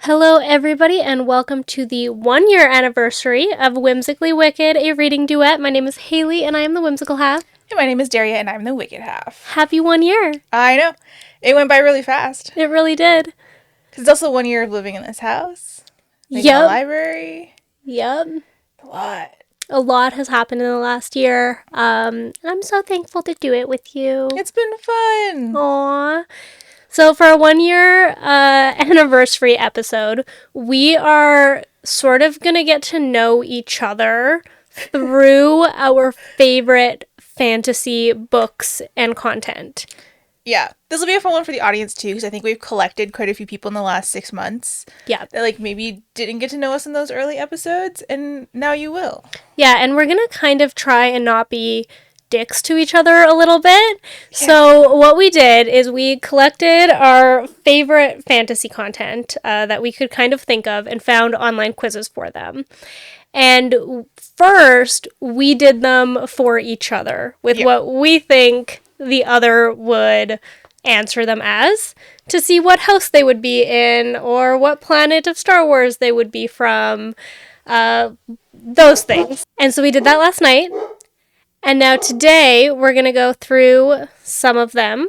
Hello, everybody, and welcome to the 1-year anniversary of Whimsically Wicked, a reading duet. My name is Haylee, and I am the whimsical half. And my name is Daria, and I'm the wicked half. Happy 1 year. I know. It went by really fast. It really did. Because it's also 1 year of living in this house. Like in the library. Yep. A lot. A lot has happened in the last year. I'm so thankful to do it with you. It's been fun. Aww. So for our 1-year anniversary episode, we are sort of going to get to know each other through our favorite fantasy books and content. Yeah. This will be a fun one for the audience, too, because I think we've collected quite a few people in the last 6 months. Yeah. That, maybe didn't get to know us in those early episodes, and now you will. Yeah, and we're going to kind of try and not be dicks to each other a little bit. Yeah. So what we did is we collected our favorite fantasy content that we could kind of think of and found online quizzes for them. And first, we did them for each other with what we think the other would answer them as, to see what house they would be in or what planet of Star Wars they would be from, those things. And so we did that last night. And now today, we're going to go through some of them,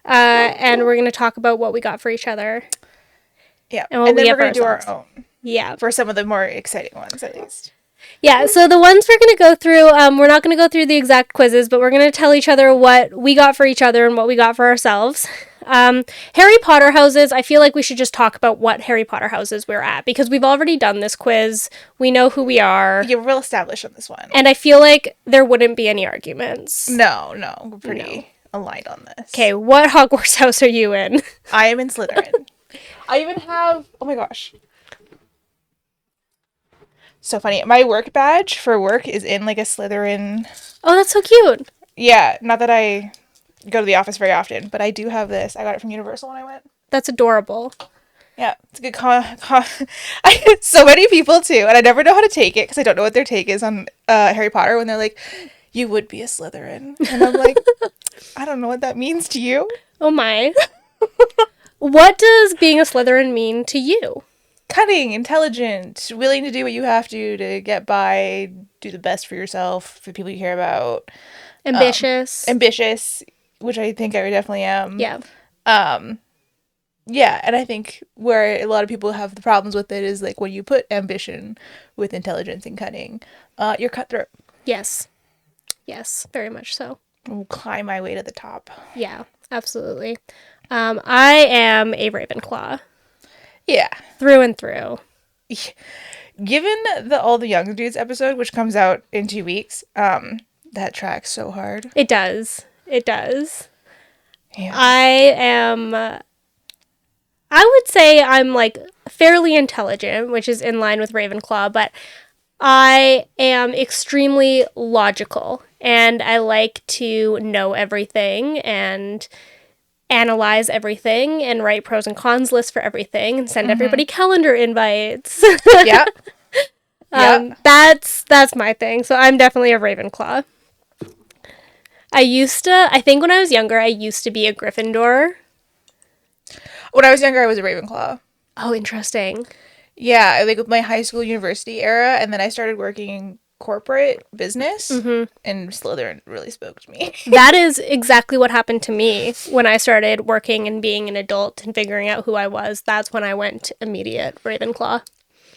and we're going to talk about what we got for each other. Yeah, and then we're going to do our own. Yeah. For some of the more exciting ones, at least. Yeah, so the ones we're going to go through, we're not going to go through the exact quizzes, but we're going to tell each other what we got for each other and what we got for ourselves. Harry Potter houses, I feel like we should just talk about what Harry Potter houses we're at, because we've already done this quiz. We know who we are. Yeah, we're real established on this one. And I feel like there wouldn't be any arguments. No, we're pretty aligned on this. Okay, what Hogwarts house are you in? I am in Slytherin. I even have, oh my gosh. So funny. My work badge for work is in a Slytherin. Oh, that's so cute. Yeah, not that I go to the office very often, but I do have this. I got it from Universal when I went. That's adorable. Yeah, it's a good so many people too, and I never know how to take it because I don't know what their take is on Harry Potter when they're like, "You would be a Slytherin," and I'm like, I don't know what that means to you. Oh my. What does being a Slytherin mean to you? Cunning, intelligent, willing to do what you have to get by, do the best for yourself, for the people you care about. Ambitious. Ambitious, which I think I definitely am. Yeah. Yeah, and I think where a lot of people have the problems with it is when you put ambition with intelligence and cunning, you're cutthroat. Yes. Yes, very much so. I'll climb my way to the top. Yeah, absolutely. I am a Ravenclaw. Yeah. Through and through. Given the All the Young Dudes episode, which comes out in 2 weeks, that tracks so hard. It does. It does. Yeah. I would say I'm fairly intelligent, which is in line with Ravenclaw, but I am extremely logical, and I like to know everything and analyze everything and write pros and cons lists for everything and send everybody calendar invites. Yeah. That's my thing. So I'm definitely a Ravenclaw. I think when I was younger, I used to be a Gryffindor. When I was younger, I was a Ravenclaw. Oh, interesting. Yeah, with my high school, university era, and then I started working in corporate business, and Slytherin really spoke to me. That is exactly what happened to me when I started working and being an adult and figuring out who I was. That's when I went immediate Ravenclaw.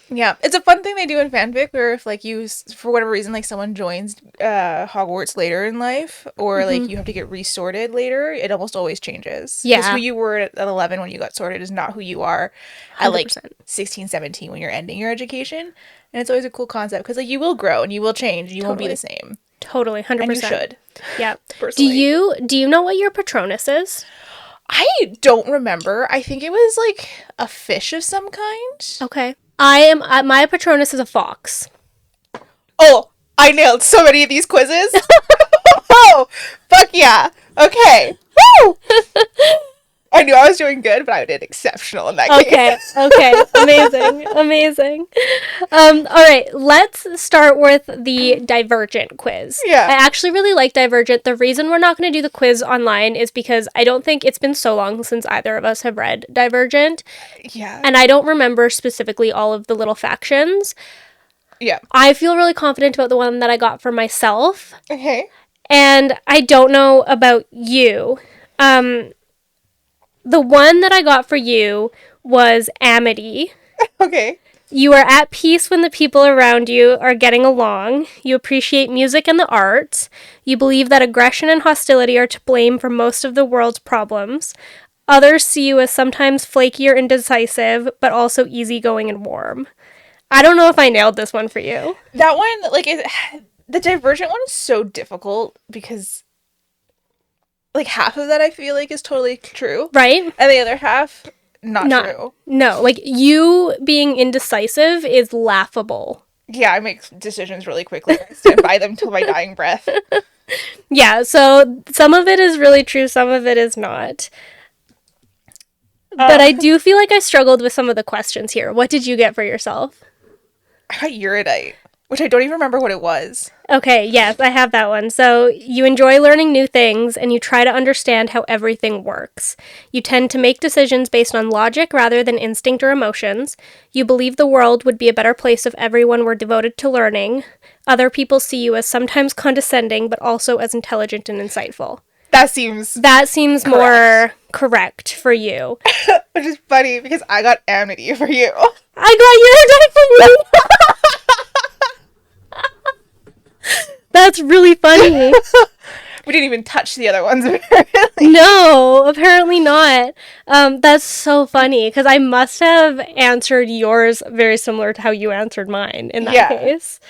Yeah, it's a fun thing they do in fanfic where if you, for whatever reason, someone joins Hogwarts later in life, or you have to get resorted later, it almost always changes. Yeah. Because who you were at 11 when you got sorted is not who you are at 100%. 16, 17 when you're ending your education. And it's always a cool concept because you will grow and you will change and you won't be the same. Totally, 100%. And you should. Yeah. Personally. Do you know what your Patronus is? I don't remember. I think it was a fish of some kind. Okay. My Patronus is a fox. Oh, I nailed so many of these quizzes. Oh, fuck yeah. Okay. Woo! I knew I was doing good, but I did exceptional in that Okay, case. okay, amazing, amazing. All right, let's start with the Divergent quiz. Yeah. I actually really like Divergent. The reason we're not going to do the quiz online is because I don't think it's been so long since either of us have read Divergent, Yeah. and I don't remember specifically all of the little factions. Yeah. I feel really confident about the one that I got for myself, Okay. and I don't know about you. The one that I got for you was Amity. Okay. You are at peace when the people around you are getting along. You appreciate music and the arts. You believe that aggression and hostility are to blame for most of the world's problems. Others see you as sometimes flaky or indecisive, but also easygoing and warm. I don't know if I nailed this one for you. That one, like, the Divergent one is so difficult because, like, half of that I feel like is totally true. Right? And the other half, not true. No, like you being indecisive is laughable. Yeah, I make decisions really quickly. I stand by them till my dying breath. Yeah, so some of it is really true, some of it is not. But I do feel like I struggled with some of the questions here. What did you get for yourself? I got Uridite, which I don't even remember what it was. Okay, yes, I have that one. So, you enjoy learning new things and you try to understand how everything works. You tend to make decisions based on logic rather than instinct or emotions. You believe the world would be a better place if everyone were devoted to learning. Other people see you as sometimes condescending, but also as intelligent and insightful. That seems Correct. More correct for you. which is funny because I got Amity for you. I got your for you! That's really funny. We didn't even touch the other ones, apparently. No, apparently not. That's so funny because I must have answered yours very similar to how you answered mine in that case.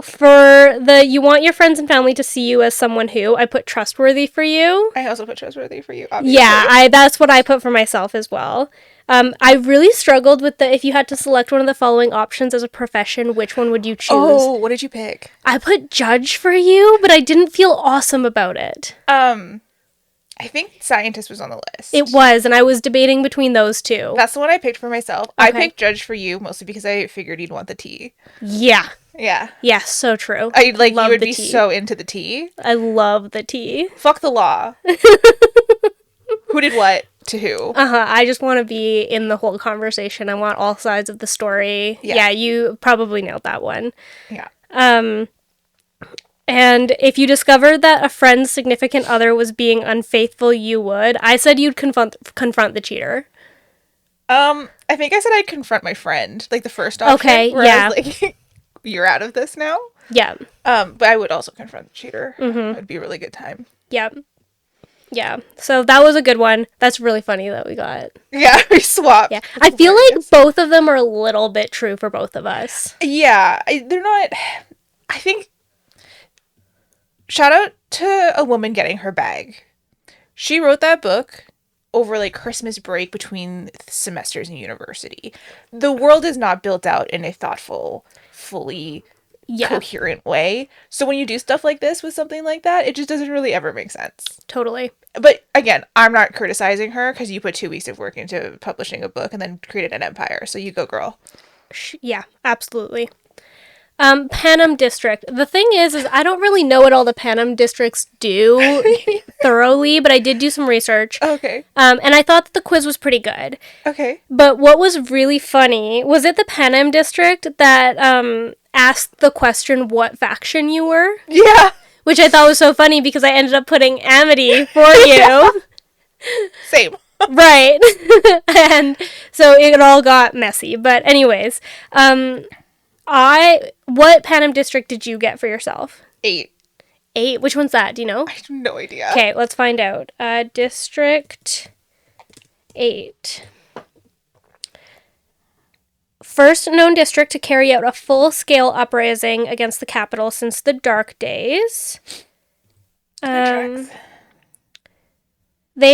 For the you want your friends and family to see you as someone who, I put trustworthy for you. I also put trustworthy for you, obviously. Yeah, that's what I put for myself as well. I really struggled with if you had to select one of the following options as a profession, which one would you choose? Oh, what did you pick? I put judge for you, but I didn't feel awesome about it. I think scientist was on the list. It was, and I was debating between those two. That's the one I picked for myself. Okay. I picked judge for you mostly because I figured you'd want the tea. Yeah. Yeah. Yeah, so true. I like Love you would the be tea. so into the tea. I love the tea. Fuck the law. Who did what to who? I just want to be in the whole conversation. I want all sides of the story. Yeah, you probably nailed that one. Yeah. And if you discovered that a friend's significant other was being unfaithful, you would. I said you'd confront the cheater. I think I said I'd confront my friend, like the first option. Okay, where yeah. I was like, you're out of this now. Yeah. But I would also confront the cheater. Mm-hmm. It'd be a really good time. Yeah. Yeah. So that was a good one. That's really funny that we got. Yeah, we swapped. Yeah. I feel like both of them are a little bit true for both of us. Yeah, they're not. I think. Shout out to a woman getting her bag. She wrote that book over like Christmas break between semesters in university. The world is not built out in a thoughtful, fully coherent way. So when you do stuff like this with something like that, it just doesn't really ever make sense. Totally. But again, I'm not criticizing her because you put 2 weeks of work into publishing a book and then created an empire. So you go, girl. Yeah, absolutely. Panem District. The thing is I don't really know what all the Panem districts do thoroughly, but I did do some research. Okay. And I thought that the quiz was pretty good. Okay. But what was really funny, was it the Panem District that asked the question what faction you were? Yeah. Which I thought was so funny because I ended up putting Amity for you. Same. Right. And so it all got messy. But anyways, what Panem District did you get for yourself? 8. 8? Which one's that? Do you know? I have no idea. Okay, let's find out. District 8. First known district to carry out a full-scale uprising against the capital since the Dark Days. They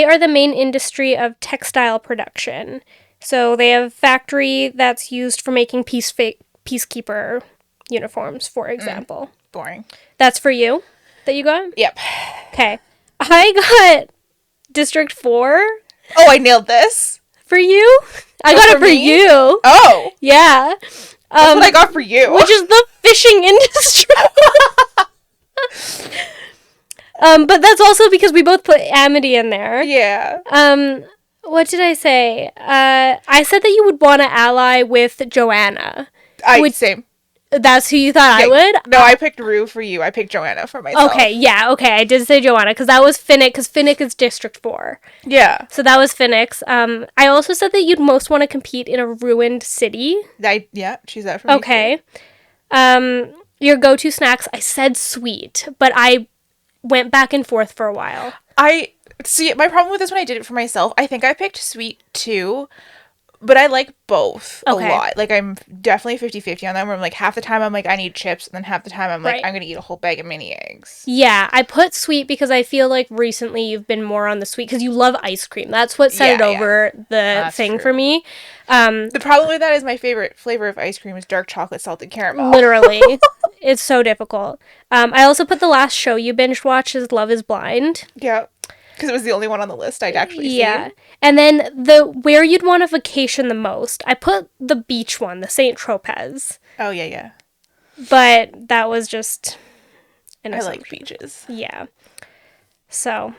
are the main industry of textile production. So they have a factory that's used for making peacekeeper uniforms, for example. Boring. That's for you that you got? Yep. Okay. I got District 4 Oh, I nailed this. for you. I got it for me? you. Oh, Yeah. that's what I got for you. Which is the fishing industry. But that's also because we both put Amity in there. Yeah. What did I say? I said that you would want to ally with Joanna. Same. That's who you thought I would? No, I picked Rue for you. I picked Joanna for myself. Okay, yeah, okay. I did say Joanna because that was Finnick, because Finnick is District 4. Yeah. So that was Finnick's. I also said that you'd most want to compete in a ruined city. Choose that for me. Okay. Your go-to snacks, I said sweet, but I went back and forth for a while. See, my problem with this when I did it for myself, I think I picked sweet too, but I like both a lot. Like, I'm definitely 50-50 on them, where I'm like, half the time I'm like, I need chips, and then half the time I'm like, I'm gonna eat a whole bag of mini eggs. Yeah, I put sweet because I feel like recently you've been more on the sweet, because you love ice cream. That's what set it over the thing for me. The problem with that is my favorite flavor of ice cream is dark chocolate salted caramel. Literally. It's so difficult. I also put the last show you binge watched is Love is Blind. Yeah. Because it was the only one on the list I'd actually seen. Yeah. And then where you'd want to vacation the most, I put the beach one, the St. Tropez. Oh, yeah. But that was just an assumption. I like beaches. Yeah. So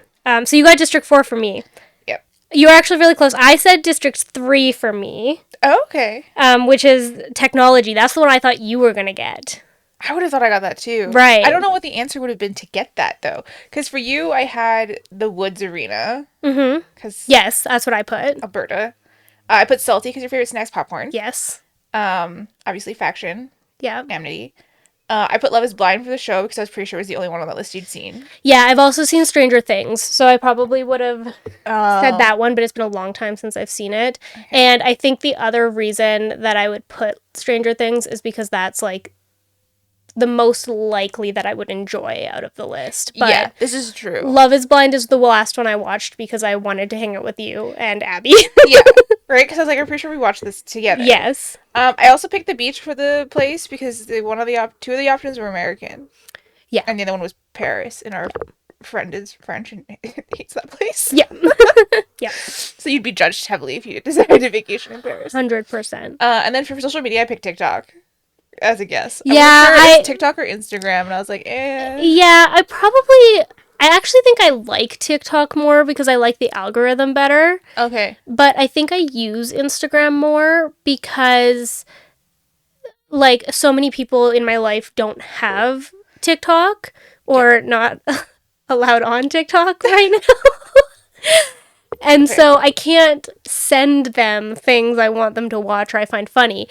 you got District 4 for me. Yep. You were actually really close. I said District 3 for me. Oh, okay. Which is technology. That's the one I thought you were going to get. I would have thought I got that too. Right. I don't know what the answer would have been to get that though. Because for you, I had the Woods Arena. Mm-hmm. Yes, that's what I put. Alberta. I put Salty because your favorite snack's popcorn. Yes. Obviously Faction. Yeah. Amity. I put Love is Blind for the show because I was pretty sure it was the only one on that list you'd seen. Yeah, I've also seen Stranger Things, so I probably would have said that one, but it's been a long time since I've seen it. Okay. And I think the other reason that I would put Stranger Things is because that's like the most likely that I would enjoy out of the list. But yeah, this is true. Love is Blind is the last one I watched because I wanted to hang out with you and Abby. Yeah, right? Because I was like, I'm pretty sure we watched this together. Yes. I also picked the beach for the place because two of the options were American. Yeah. And the other one was Paris, and our friend is French and hates that place. Yeah. Yeah. So you'd be judged heavily if you decided to vacation in Paris. 100%. And then for social media, I picked TikTok as a guess. Yeah, I TikTok or Instagram, and I was like, Yeah, I actually think I like TikTok more because I like the algorithm better. Okay. But I think I use Instagram more because, like, so many people in my life don't have TikTok or not allowed on TikTok right now. And so I can't send them things I want them to watch or I find funny.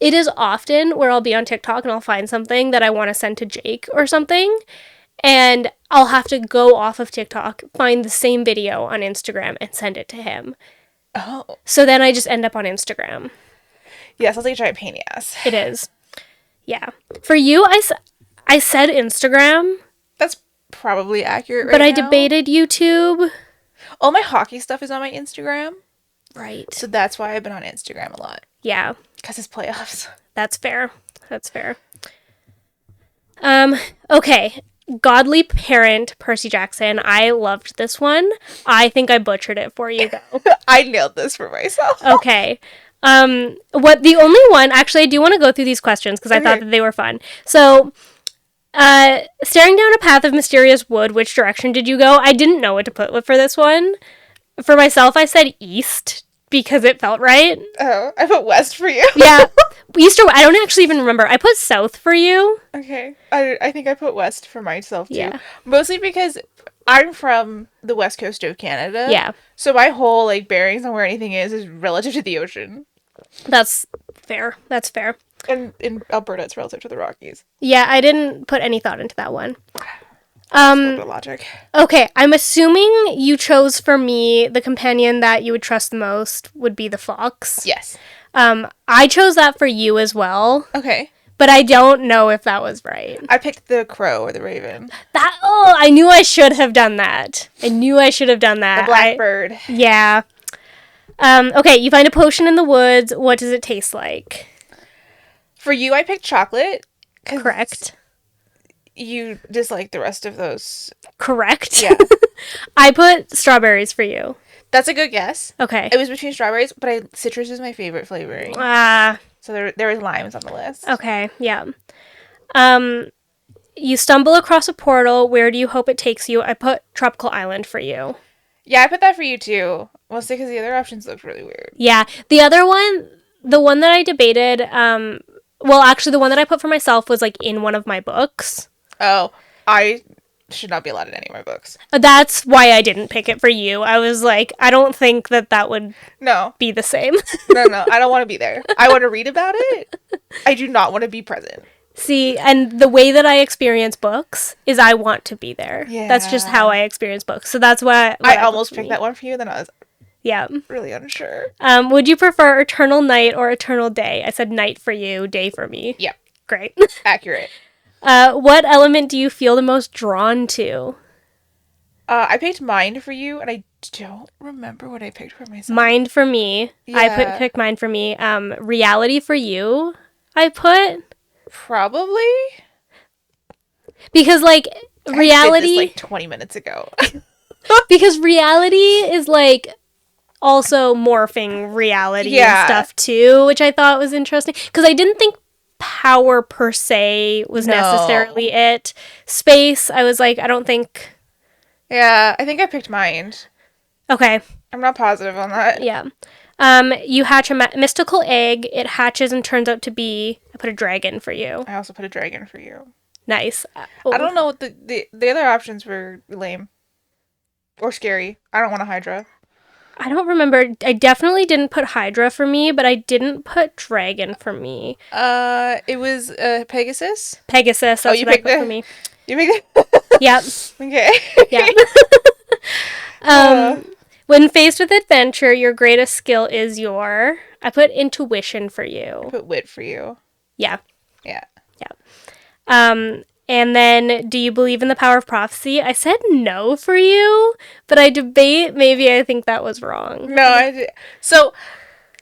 It is often where I'll be on TikTok and I'll find something that I want to send to Jake or something, and I'll have to go off of TikTok, find the same video on Instagram, and send it to him. Oh. So then I just end up on Instagram. Yeah, sounds like a giant pain in the ass. It is. Yeah. For you, I said Instagram. That's probably accurate but I debated YouTube. All my hockey stuff is on my Instagram. Right. So that's why I've been on Instagram a lot. Yeah. Because it's playoffs. That's fair. Okay. Godly Parent, Percy Jackson. I loved this one. I think I butchered it for you, though. I nailed this for myself. Okay. The only one, actually, I do want to go through these questions because I thought that they were fun. So, staring down a path of mysterious wood, which direction did you go? I didn't know what to put for this one. For myself, I said east because it felt right. Oh, I put west for you. Yeah. East or I don't actually even remember. I put south for you. Okay. I think I put west for myself, too. Yeah. Mostly because I'm from the west coast of Canada. Yeah. So my whole, bearings on where anything is relative to the ocean. That's fair. And in Alberta, it's relative to the Rockies. Yeah, I didn't put any thought into that one. A little bit of logic. Okay, I'm assuming you chose for me the companion that you would trust the most would be the fox. Yes. I chose that for you as well. Okay. But I don't know if that was right. I picked the crow or the raven. I knew I should have done that. The blackbird. Yeah. Okay, you find a potion in the woods. What does it taste like? For you, I picked chocolate. Correct. You dislike the rest of those. Correct. Yeah. I put strawberries for you. That's a good guess. Okay. It was between strawberries, but citrus is my favorite flavoring. Ah, So there was limes on the list. okay, yeah. You stumble across a portal. Where do you hope it takes you? I put tropical island for you. Yeah, I put that for you too. Mostly because the other options looked really weird. Yeah. The other one, the one that I debated, well, actually, the one that I put for myself was like in one of my books. Oh, I should not be allowed in any of my books. That's why I didn't pick it for you. I was like, I don't think that would No. be the same. No, I don't want to be there. I want to read about it. I do not want to be present. See, and the way that I experience books is I want to be there. Yeah. That's just how I experience books. So that's why I almost picked that one for you, then I was Yeah. really unsure. Would you prefer eternal night or eternal day? I said night for you, day for me. Yep. Great. Accurate. What element do you feel the most drawn to? I picked mind for you, and I don't remember what I picked for myself. Mind for me. Yeah. I picked mind for me. Reality for you. I put Probably. because like reality. I did this like 20 minutes ago. Because reality is like also morphing reality and stuff too, which I thought was interesting. Because I didn't think power per se was necessarily it. Space, I was like, I don't think. Yeah, I think I picked mind. Okay. I'm not positive on that. Yeah. You hatch a mystical egg. It hatches and turns out to be. I put a dragon for you. I also put a dragon for you. Nice. I don't know what the other options were lame. Or scary. I don't want a Hydra. I don't remember. I definitely didn't put Hydra for me, but I didn't put dragon for me. It was Pegasus. Pegasus. That's you what I picked put for me. You picked it? Yep. Okay. Yeah. When faced with adventure, your greatest skill is your. I put intuition for you. I put wit for you. Yeah. Yeah. And then, do you believe in the power of prophecy? I said no for you, but I debate. Maybe I think that was wrong. No, so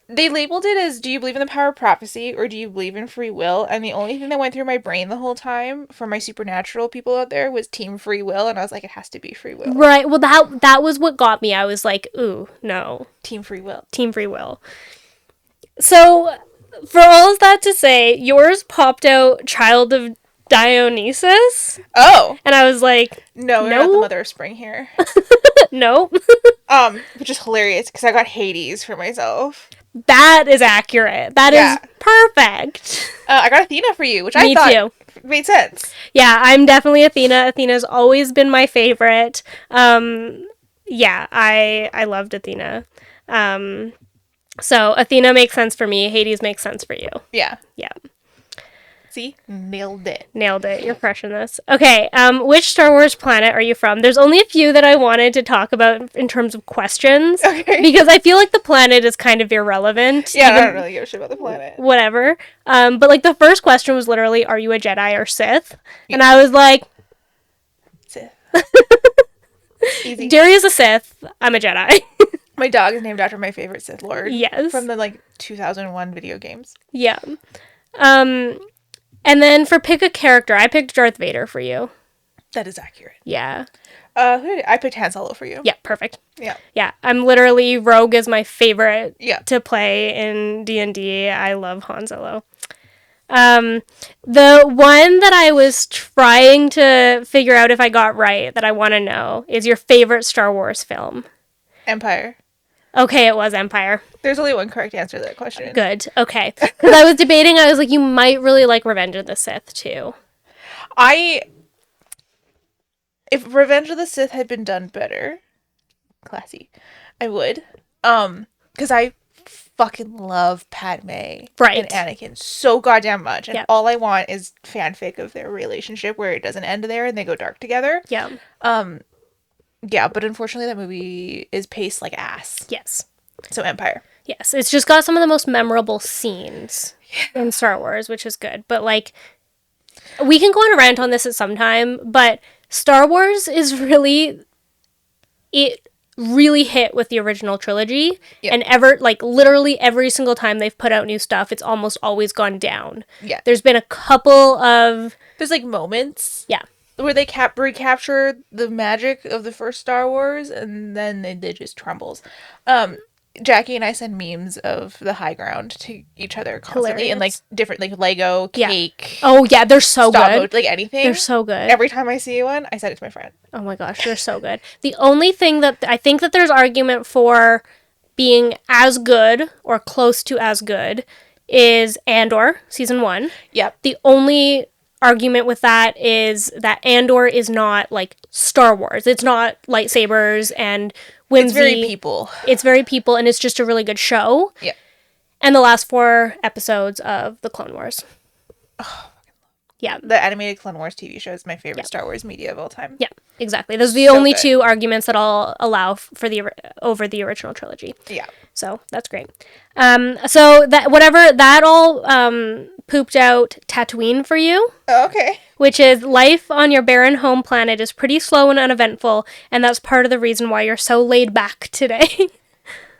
they labeled it as, do you believe in the power of prophecy or do you believe in free will? And the only thing that went through my brain the whole time for my supernatural people out there was team free will. And I was like, it has to be free will. Right. Well, that was what got me. I was like, ooh, no. Team free will. Team free will. So, for all of that to say, yours popped out child of Dionysus. Oh. And I was like, no, we're not the mother of spring here. No. Which is hilarious because I got Hades for myself. That is accurate. That is perfect. I got Athena for you, which Me I thought too. made sense. Yeah, I'm definitely Athena. Athena's always been my favorite. Yeah, I loved Athena. So Athena makes sense for me. Hades makes sense for you. Yeah. Yeah. See? Nailed it. Nailed it. You're crushing this. Okay, which Star Wars planet are you from? There's only a few that I wanted to talk about in terms of questions. Okay. Because I feel like the planet is kind of irrelevant. Yeah, I don't really give a shit about the planet. Whatever. But like the first question was literally, are you a Jedi or Sith? Yeah. And I was like... Sith. Easy. Daria's a Sith. I'm a Jedi. My dog is named after my favorite Sith Lord. Yes. From the 2001 video games. Yeah. And then for pick a character, I picked Darth Vader for you. That is accurate. Yeah. I picked Han Solo for you. Yeah, perfect. Yeah. Yeah, I'm literally Rogue is my favorite to play in D&D. I love Han Solo. The one that I was trying to figure out if I got right that I want to know is your favorite Star Wars film. Empire. Okay, it was Empire. There's only one correct answer to that question. Good. Okay. Because I was debating, I was like, you might really like Revenge of the Sith, too. If Revenge of the Sith had been done better, classy, I would. Because I fucking love Padme and Anakin so goddamn much. And all I want is fanfic of their relationship where it doesn't end there and they go dark together. Yeah. Yeah, but unfortunately that movie is paced like ass. Yes. So Empire. Yes, it's just got some of the most memorable scenes in Star Wars, which is good. But, like, we can go on a rant on this at some time, but Star Wars is really... It really hit with the original trilogy. Yep. And literally every single time they've put out new stuff, it's almost always gone down. Yeah. There's been a couple of... There's, moments. Yeah. where they recapture the magic of the first Star Wars, and then it just crumbles. Um, Jackie and I send memes of the high ground to each other constantly, and like Hilarious. different like Lego, Yeah. cake, Oh yeah, they're so stop good. mode, like anything. They're so good. Every time I see one, I send it to my friend. Oh my gosh, they're so good. The only thing that I think that there's argument for being as good or close to as good is Andor season 1. Yep. The only argument with that is that Andor is not like Star Wars. It's not lightsabers and whimsy. It's very people. It's very people, and it's just a really good show. Yeah. And the last 4 episodes of the Clone Wars. Yeah. The animated Clone Wars TV show is my favorite Star Wars media of all time. Yeah, exactly. Those are the So only good. 2 arguments that I'll allow for over the original trilogy. Yeah. So that's great. So that whatever that all pooped out Tatooine for you, Oh, okay. which is life on your barren home planet is pretty slow and uneventful, and that's part of the reason why you're so laid back today.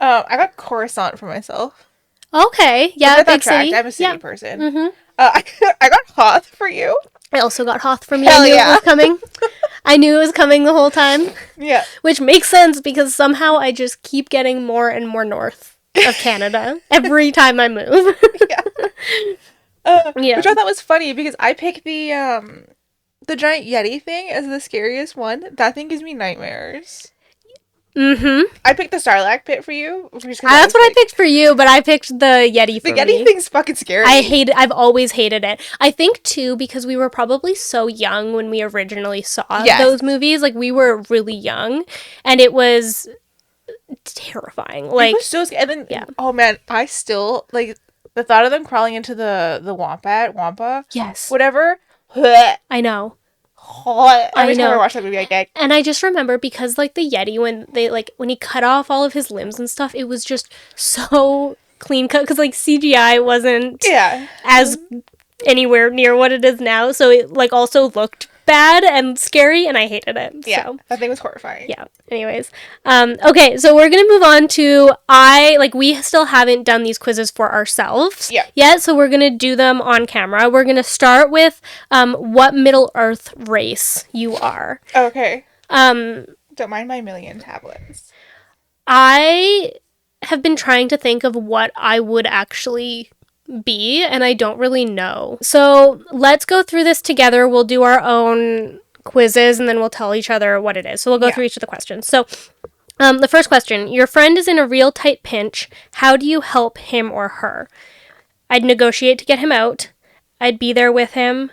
I got Coruscant for myself. Okay, yeah, With that big tract, city. I'm a city Yeah. person. Mm-hmm. I got Hoth for you. I also got Hoth from you. Hell I knew it yeah. was coming. I knew it was coming the whole time, Yeah. which makes sense because somehow I just keep getting more and more north of Canada every time I move. Yeah. Which I thought was funny because I picked the giant Yeti thing as the scariest one. That thing gives me nightmares. Mm-hmm. I picked the Sarlacc pit for you. That's what I picked for you, but I picked the Yeti for The me. Yeti thing's fucking scary. I've always hated it. I think, too, because we were probably so young when we originally saw those movies. Like, we were really young, and it was terrifying. It Like, was so scary. And then, oh man, I still, like, the thought of them crawling into the Wampa, yes. whatever. Bleh. I know. Every time I watch that movie, I gag. And I just remember because, like, the Yeti, when he cut off all of his limbs and stuff, it was just so clean cut because, like, CGI wasn't as anywhere near what it is now. So it, like, also looked bad and scary, and I hated it. Yeah, so. that thing was horrifying. Yeah. Anyways, okay, so we're gonna move on to we still haven't done these quizzes for ourselves yet, so we're gonna do them on camera. We're gonna start with what Middle Earth race you are. Okay. Don't mind my million tablets. I have been trying to think of what I would actually be, and I don't really know. So let's go through this together. We'll do our own quizzes, and then we'll tell each other what it is. So we'll go through each of the questions. So the first question, your friend is in a real tight pinch. How do you help him or her? I'd negotiate to get him out. I'd be there with him.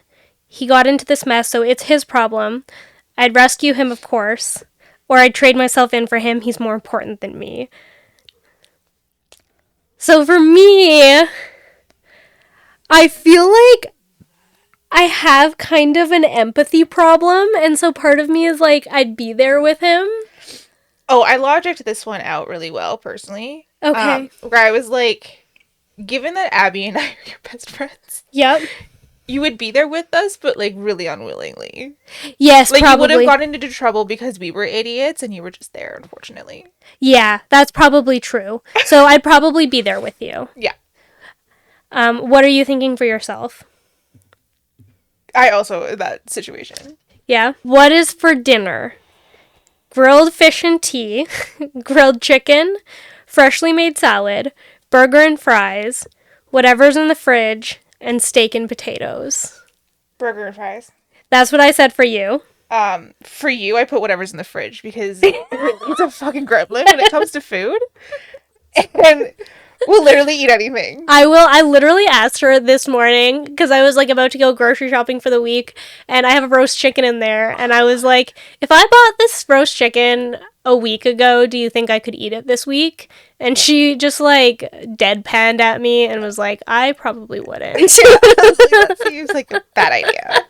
He got into this mess, so it's his problem. I'd rescue him, of course. Or I'd trade myself in for him. He's more important than me. So for me, I feel like I have kind of an empathy problem, and so part of me is like, I'd be there with him. Oh, I logicked this one out really well, personally. Okay. Where I was like, given that Abby and I are your best friends, Yep. you would be there with us, but like really unwillingly. Yes, like probably. you would have gotten into trouble because we were idiots and you were just there, unfortunately. Yeah, that's probably true. So I'd probably be there with you. Yeah. What are you thinking for yourself? I also in that situation. Yeah. What is for dinner? Grilled fish and tea, grilled chicken, freshly made salad, burger and fries, whatever's in the fridge, and steak and potatoes. Burger and fries. That's what I said for you. For you, I put whatever's in the fridge because it's a fucking gremlin when it comes to food. And we'll literally eat anything. I literally asked her this morning because I was like about to go grocery shopping for the week, and I have a roast chicken in there, and I was like, if I bought this roast chicken a week ago, do you think I could eat it this week? And she just like deadpanned at me and was like, I probably wouldn't. I was like, that seems like a bad idea.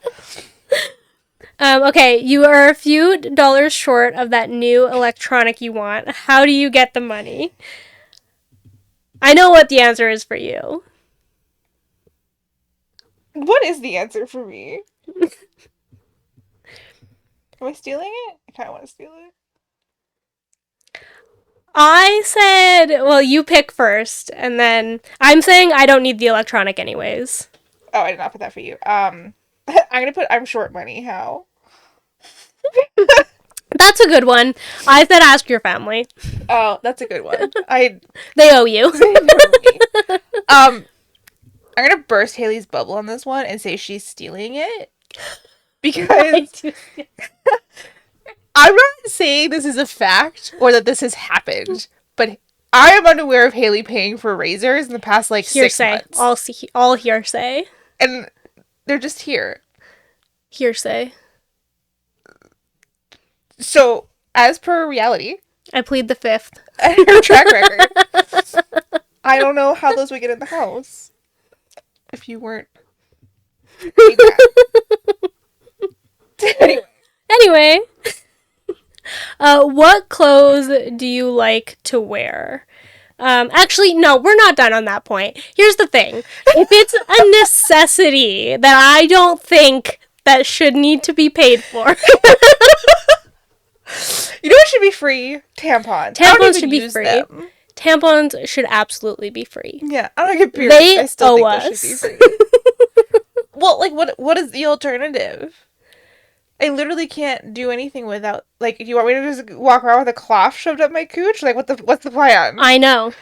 Okay, you are a few dollars short of that new electronic you want. How do you get the money? I know what the answer is for you. What is the answer for me? Am I stealing it? I kind of want to steal it. I said, well, you pick first, and then I'm saying I don't need the electronic anyways. Oh, I did not put that for you. I'm gonna put I'm short money. How? That's a good one. I said ask your family. Oh, that's a good one. They owe you. I'm gonna burst Haley's bubble on this one and say she's stealing it because I'm not saying this is a fact or that this has happened, but I am unaware of Haley paying for razors in the past like Hearsay. 6 months. All hearsay. And they're just here. Hearsay. So, as per reality, I plead the fifth. and her track record, I don't know how those would get in the house if you weren't. Anyway, what clothes do you like to wear? Actually, no, we're not done on that point. Here's the thing. If it's a necessity that I don't think that should need to be paid for. You know what should be free? Tampons. Tampons should be free. Them. Tampons should absolutely be free. Yeah, I don't get periods. They I still think us. They should be free. Well, like, what is the alternative? I literally can't do anything without, like, do you want me to just walk around with a cloth shoved up my cooch? Like, what's the plan? I know.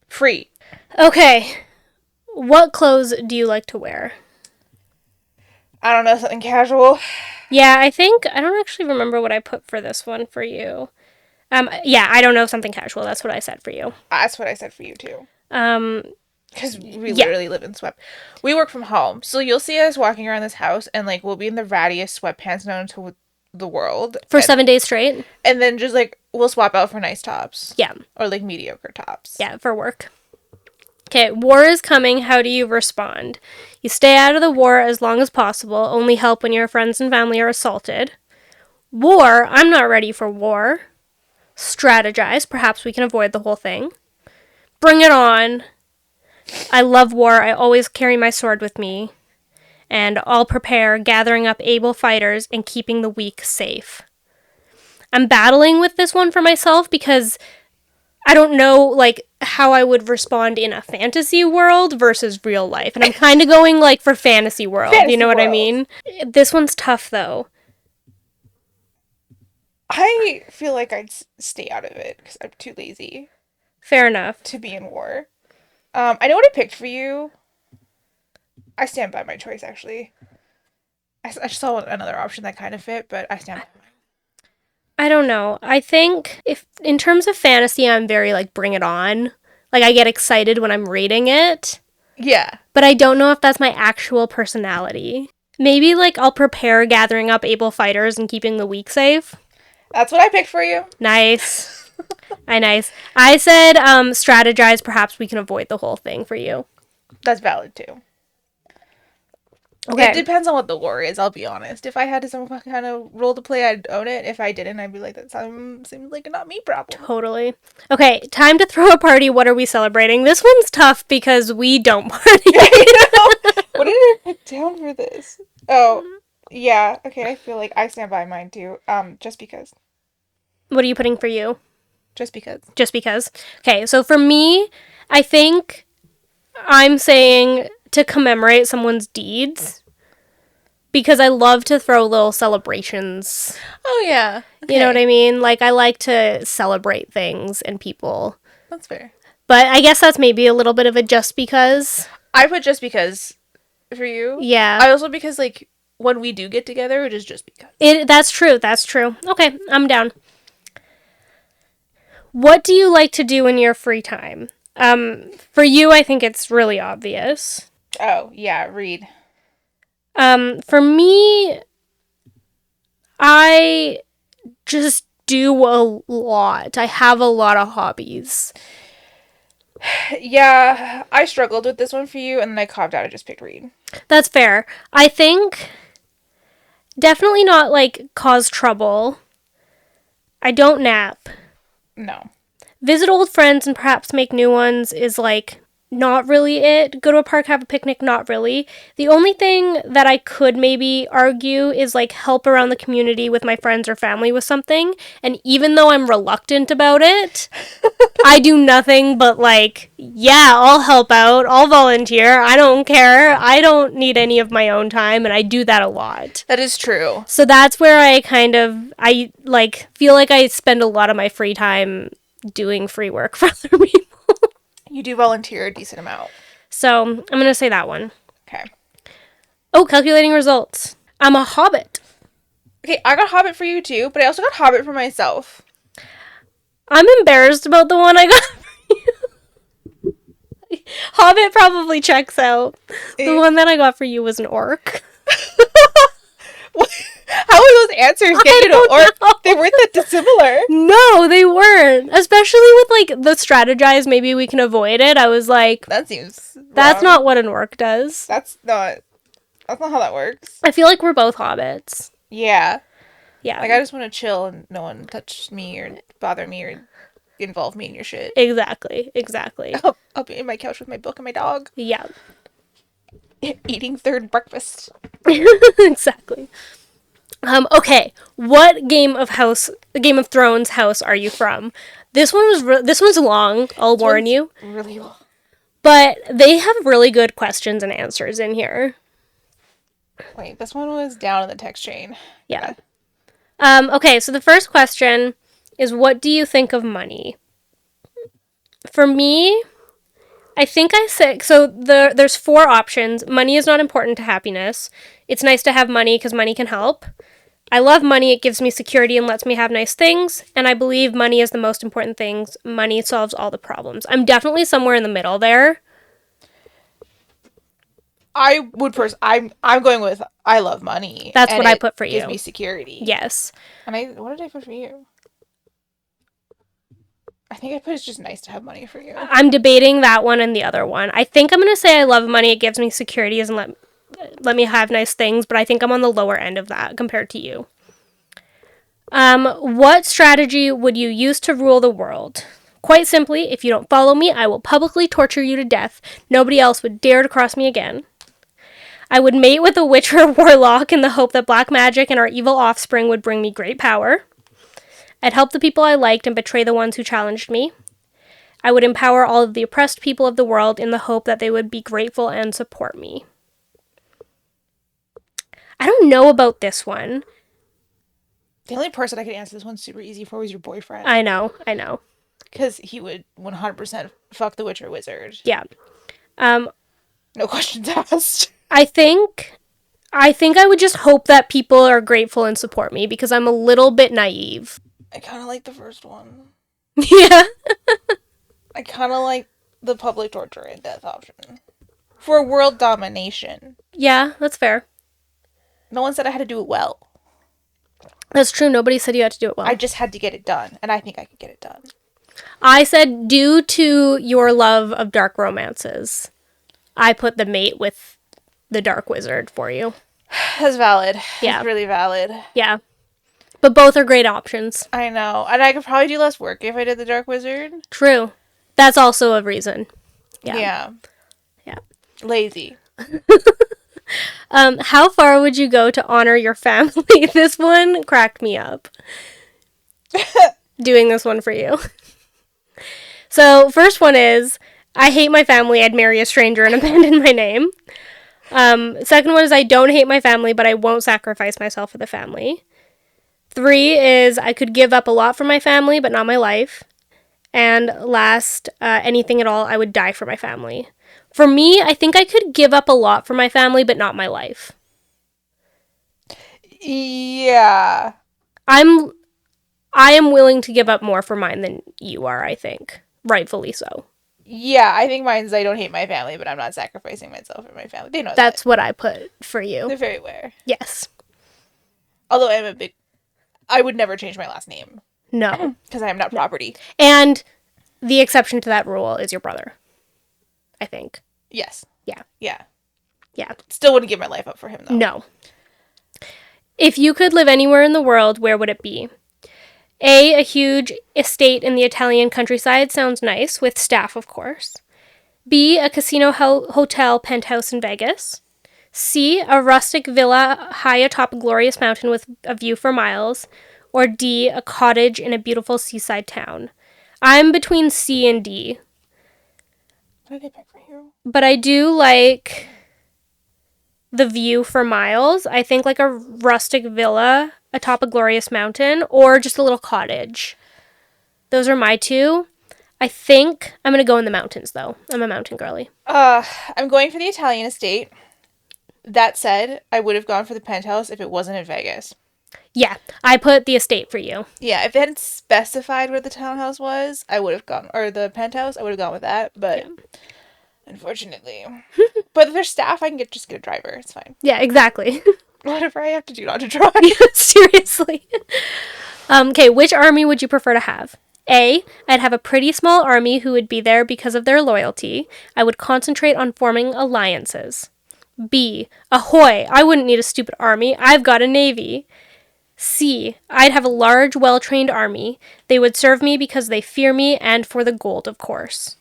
Free. Okay. What clothes do you like to wear? I don't know, something casual. Yeah, I don't actually remember what I put for this one for you. Yeah, I don't know, something casual. That's what I said for you. That's what I said for you, too. Because we literally live in sweat. We work from home. So you'll see us walking around this house and, like, we'll be in the rattiest sweatpants known to the world. For 7 days straight? And then just, like, we'll swap out for nice tops. Yeah. Or, like, mediocre tops. Yeah, for work. Okay, war is coming. How do you respond? You stay out of the war as long as possible. Only help when your friends and family are assaulted. War, I'm not ready for war. Strategize. Perhaps we can avoid the whole thing. Bring it on. I love war. I always carry my sword with me. And all prepare, gathering up able fighters and keeping the weak safe. I'm battling with this one for myself because I don't know, like, how I would respond in a fantasy world versus real life. And I'm kind of going, like, for fantasy world. You know what I mean? This one's tough, though. I feel like I'd stay out of it because I'm too lazy. Fair enough. To be in war. I know what I picked for you. I stand by my choice, actually. I saw another option that kind of fit, but I stand by mine. I don't know. I think if in terms of fantasy, I'm very like bring it on. Like I get excited when I'm reading it. Yeah. But I don't know if that's my actual personality. Maybe like I'll prepare gathering up able fighters and keeping the weak safe. That's what I picked for you. Nice. Nice. I said strategize. Perhaps we can avoid the whole thing for you. That's valid too. Okay. It depends on what the war is, I'll be honest. If I had some kind of role to play, I'd own it. If I didn't, I'd be like, that seems like a not me problem. Totally. Okay, time to throw a party. What are we celebrating? This one's tough because we don't party. What did I put down for this? Oh, yeah. Okay, I feel like I stand by mine too. Just because. What are you putting for you? Just because. Just because. Okay, so for me, I think I'm saying to commemorate someone's deeds because I love to throw little celebrations. Oh, yeah. Okay. You know what I mean? Like, I like to celebrate things and people. That's fair. But I guess that's maybe a little bit of a just because. I put just because for you. Yeah. I also because, like, when we do get together, it is just because. That's true. That's true. Okay, I'm down. What do you like to do in your free time? For you, I think it's really obvious. Oh, yeah, read. For me, I just do a lot. I have a lot of hobbies. Yeah, I struggled with this one for you, and then I copped out. I just picked read. That's fair. I think definitely not, like, cause trouble. I don't nap. No. Visit old friends and perhaps make new ones is, like, not really it. Go to a park, have a picnic, not really. The only thing that I could maybe argue is like help around the community with my friends or family with something. And even though I'm reluctant about it, I do nothing but like, yeah, I'll help out. I'll volunteer. I don't care. I don't need any of my own time. And I do that a lot. That is true. So that's where I like feel like I spend a lot of my free time doing free work for other people. You do volunteer a decent amount. So I'm going to say that one. Okay. Oh, calculating results. I'm a hobbit. Okay, I got Hobbit for you too, but I also got Hobbit for myself. I'm embarrassed about the one I got for you. Hobbit probably checks out. The one that I got for you was an orc. How would those answers get you to orc? Know. They weren't that dissimilar. No, they weren't. Especially with like the strategize, maybe we can avoid it. I was like, That seems that's wrong. not what an orc does. That's not how that works. I feel like we're both hobbits. Yeah. Yeah. Like, I just want to chill and no one touch me or bother me or involve me in your shit. Exactly. I'll be in my couch with my book and my dog. Yeah. Eating third breakfast. Exactly. Okay. What Game of Thrones house are you from? This one's long, I'll warn you. Really long. But they have really good questions and answers in here. Wait, this one was down in the text chain. Yeah. Okay, so the first question is, what do you think of money? For me, I think I said, so there's 4 options. Money is not important to happiness. It's nice to have money because money can help. I love money. It gives me security and lets me have nice things. And I believe money is the most important thing. Money solves all the problems. I'm definitely somewhere in the middle there. I would I'm going with I love money. That's what I put for you. Gives me security. Yes. And what did I put for you? I think I put it's just nice to have money for you. I'm debating that one and the other one. I think I'm going to say I love money. It gives me security and let me have nice things, but I think I'm on the lower end of that compared to you. What strategy would you use to rule the world? Quite simply, if you don't follow me, I will publicly torture you to death. Nobody else would dare to cross me again. I would mate with a witch or a warlock in the hope that black magic and our evil offspring would bring me great power. I'd help the people I liked and betray the ones who challenged me. I would empower all of the oppressed people of the world in the hope that they would be grateful and support me. I don't know about this one. The only person I could answer this one super easy for was your boyfriend. I know. Because he would 100% fuck the witch or wizard. Yeah. No questions asked. I think I would just hope that people are grateful and support me because I'm a little bit naive. I kind of like the first one. Yeah. I kind of like the public torture and death option. For world domination. Yeah, that's fair. No one said I had to do it well. That's true. Nobody said you had to do it well. I just had to get it done, and I think I could get it done. I said due to your love of dark romances, I put the mate with the dark wizard for you. That's valid. Yeah. That's really valid. Yeah. But both are great options. I know. And I could probably do less work if I did the dark wizard. True. That's also a reason. Yeah. Lazy. How far would you go to honor your family? This one cracked me up. Doing this one for you. So, first one is, I hate my family, I'd marry a stranger and abandon my name. Second one is, I don't hate my family, but I won't sacrifice myself for the family. 3 is, I could give up a lot for my family, but not my life. And last, anything at all, I would die for my family. For me, I think I could give up a lot for my family, but not my life. Yeah. I am willing to give up more for mine than you are, I think. Rightfully so. Yeah, I think mine's I don't hate my family, but I'm not sacrificing myself for my family. They know That's what I put for you. They're very aware. Yes. Although I would never change my last name. No. Because I am not property. And the exception to that rule is your brother. I think. Yes. Yeah. Yeah. Yeah. Still wouldn't give my life up for him, though. No. If you could live anywhere in the world, where would it be? A huge estate in the Italian countryside sounds nice, with staff, of course. B, a casino hotel penthouse in Vegas. C, a rustic villa high atop a glorious mountain with a view for miles. Or D, a cottage in a beautiful seaside town. I'm between C and D. What did I pick for you? But I do like the view for miles. I think like a rustic villa atop a glorious mountain or just a little cottage. Those are my two. I think I'm going to go in the mountains, though. I'm a mountain girly. I'm going for the Italian estate. That said, I would have gone for the penthouse if it wasn't in Vegas. Yeah, I put the estate for you. Yeah, if it hadn't specified where the townhouse was, I would have gone, or the penthouse, I would have gone with that, but unfortunately. But if there's staff, I can just get a driver. It's fine. Yeah, exactly. Whatever I have to do not to drive. Seriously. Okay, which army would you prefer to have? A, I'd have a pretty small army who would be there because of their loyalty. I would concentrate on forming alliances. B, ahoy, I wouldn't need a stupid army. I've got a navy. C, I'd have a large, well-trained army. They would serve me because they fear me and for the gold, of course.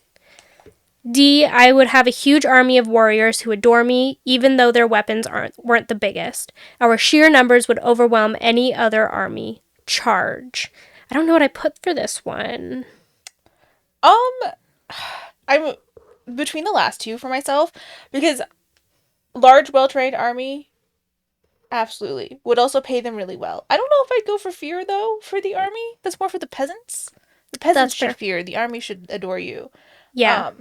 D, I would have a huge army of warriors who adore me, even though their weapons weren't the biggest. Our sheer numbers would overwhelm any other army. Charge. I don't know what I put for this one. I'm between the last two for myself because large, well-trained army, absolutely, would also pay them really well. I don't know if I'd go for fear though for the army. That's more for the peasants. The peasants should fear. The army should adore you. Yeah.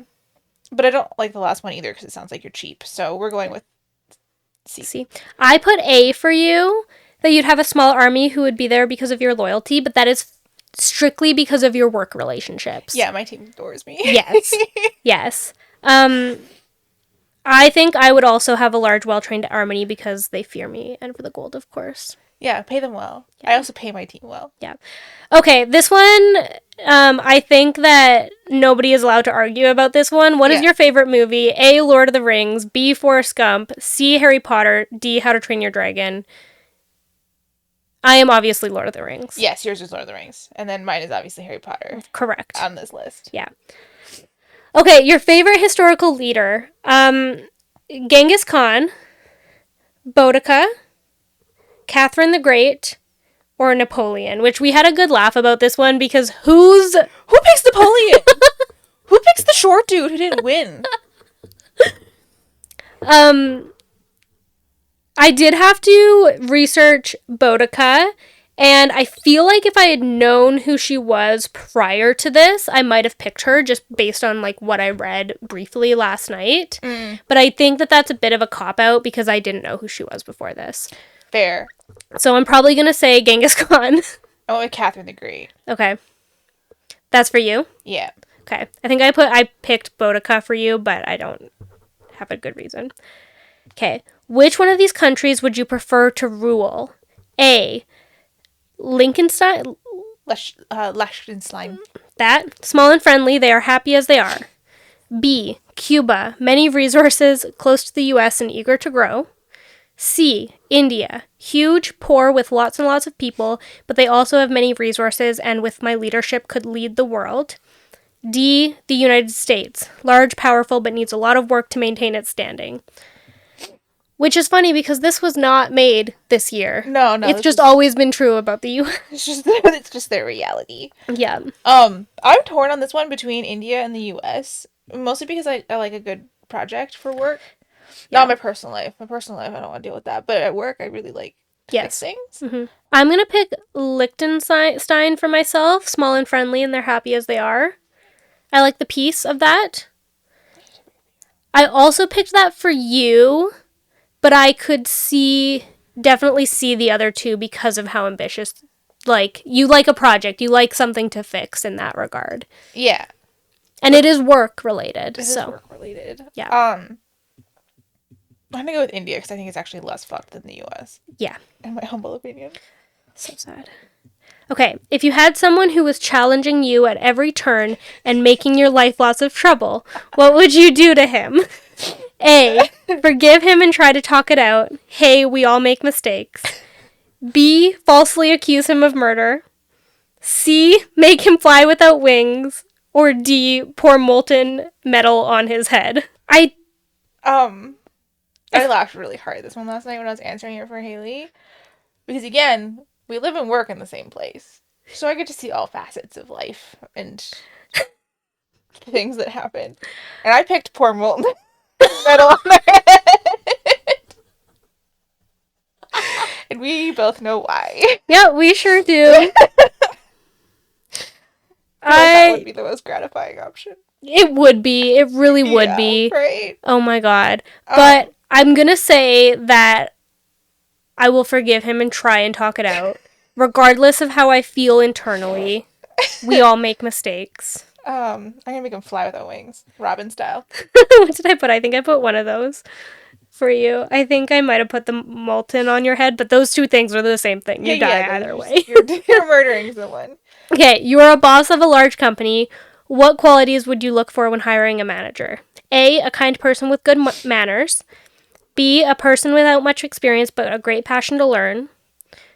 But I don't like the last one either because it sounds like you're cheap. So we're going with C. I put A for you, that you'd have a small army who would be there because of your loyalty, but that is strictly because of your work relationships. Yeah, my team adores me. Yes. Yes. I think I would also have a large, well-trained army because they fear me and for the gold, of course. Yeah, pay them well. Yeah. I also pay my team well. Yeah. Okay, this one, I think that nobody is allowed to argue about this one. What is your favorite movie? A, Lord of the Rings. B, Forrest Gump. C, Harry Potter. D, How to Train Your Dragon. I am obviously Lord of the Rings. Yes, yours is Lord of the Rings. And then mine is obviously Harry Potter. Correct. On this list. Yeah. Okay, your favorite historical leader. Genghis Khan, Boudica, Catherine the Great, or Napoleon, which we had a good laugh about this one because who picks Napoleon? Who picks the short dude who didn't win? I did have to research Boudica, and I feel like if I had known who she was prior to this, I might have picked her just based on like what I read briefly last night. But I think that that's a bit of a cop-out because I didn't know who she was before this. Fair. So I'm probably going to say Genghis Khan. Oh, and Catherine the Great. Okay. That's for you? Yeah. Okay. I think I picked Boudica for you, but I don't have a good reason. Okay. Which one of these countries would you prefer to rule? A, Liechtenstein. Liechtenstein. That. Small and friendly. They are happy as they are. B, Cuba. Many resources, close to the U.S. and eager to grow. C, India. Huge, poor, with lots and lots of people, but they also have many resources and with my leadership could lead the world. D, the United States. Large, powerful, but needs a lot of work to maintain its standing. Which is funny because this was not made this year. No. It's just always been true about the U.S. It's just their reality. Yeah. I'm torn on this one between India and the U.S. Mostly because I like a good project for work. Yeah. Not my personal life. My personal life, I don't want to deal with that. But at work, I really like things. Mm-hmm. I'm going to pick Liechtenstein for myself. Small and friendly, and they're happy as they are. I like the peace of that. I also picked that for you, but I could definitely see the other two because of how ambitious. Like, you like a project. You like something to fix in that regard. Yeah. And it is work-related. It is work-related. Yeah. I'm going to go with India because I think it's actually less fucked than the U.S. Yeah. In my humble opinion. So sad. Okay, if you had someone who was challenging you at every turn and making your life lots of trouble, what would you do to him? A, forgive him and try to talk it out. Hey, we all make mistakes. B, falsely accuse him of murder. C, make him fly without wings. Or D, pour molten metal on his head? I laughed really hard this one last night when I was answering it for Haley. Because again, we live and work in the same place. So I get to see all facets of life and things that happen. And I picked pour molten metal on their head. And we both know why. Yeah, we sure do. That would be the most gratifying option. It would be. It really would be. Right? Oh my god. But I'm gonna say that I will forgive him and try and talk it out. Regardless of how I feel internally. We all make mistakes. I'm gonna make him fly without wings. Robin style. What did I put? I think I put one of those for you. I think I might have put the molten on your head, but those two things are the same thing. You die either way. You're murdering someone. Okay, you are a boss of a large company. What qualities would you look for when hiring a manager? A, a kind person with good manners. B, a person without much experience but a great passion to learn.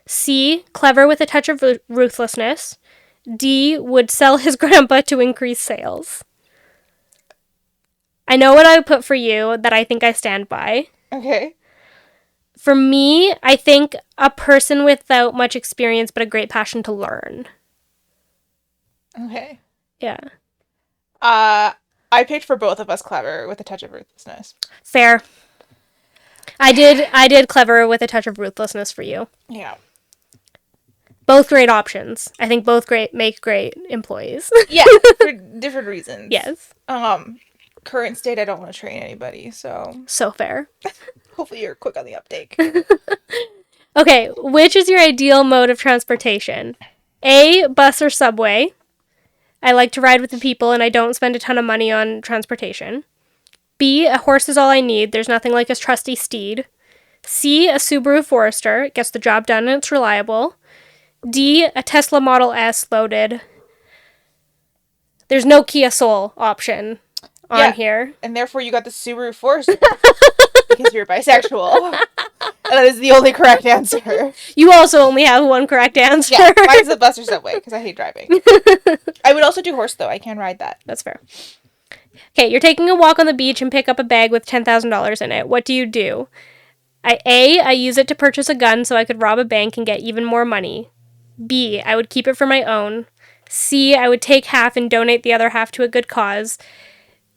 C, clever with a touch of ruthlessness. D, would sell his grandpa to increase sales. I know what I put for you that I think I stand by. Okay. For me, I think a person without much experience but a great passion to learn. Okay. Yeah. I picked for both of us clever with a touch of ruthlessness. Fair. I did clever with a touch of ruthlessness for you. Yeah. Both great options. I think both make great employees. Yeah, for different reasons. Yes. Current state, I don't want to train anybody, so. So fair. Hopefully you're quick on the uptake. Okay, which is your ideal mode of transportation? A, bus or subway. I like to ride with the people and I don't spend a ton of money on transportation. B, a horse is all I need. There's nothing like a trusty steed. C, a Subaru Forester. It gets the job done and it's reliable. D, a Tesla Model S loaded. There's no Kia Soul option on here. And therefore you got the Subaru Forester because you're bisexual. And that is the only correct answer. You also only have one correct answer. Yeah, mine's the bus or subway because I hate driving. I would also do horse though. I can ride that. That's fair. Okay, you're taking a walk on the beach and pick up a bag with $10,000 in it. What do you do? I use it to purchase a gun so I could rob a bank and get even more money. B, I would keep it for my own. C, I would take half and donate the other half to a good cause.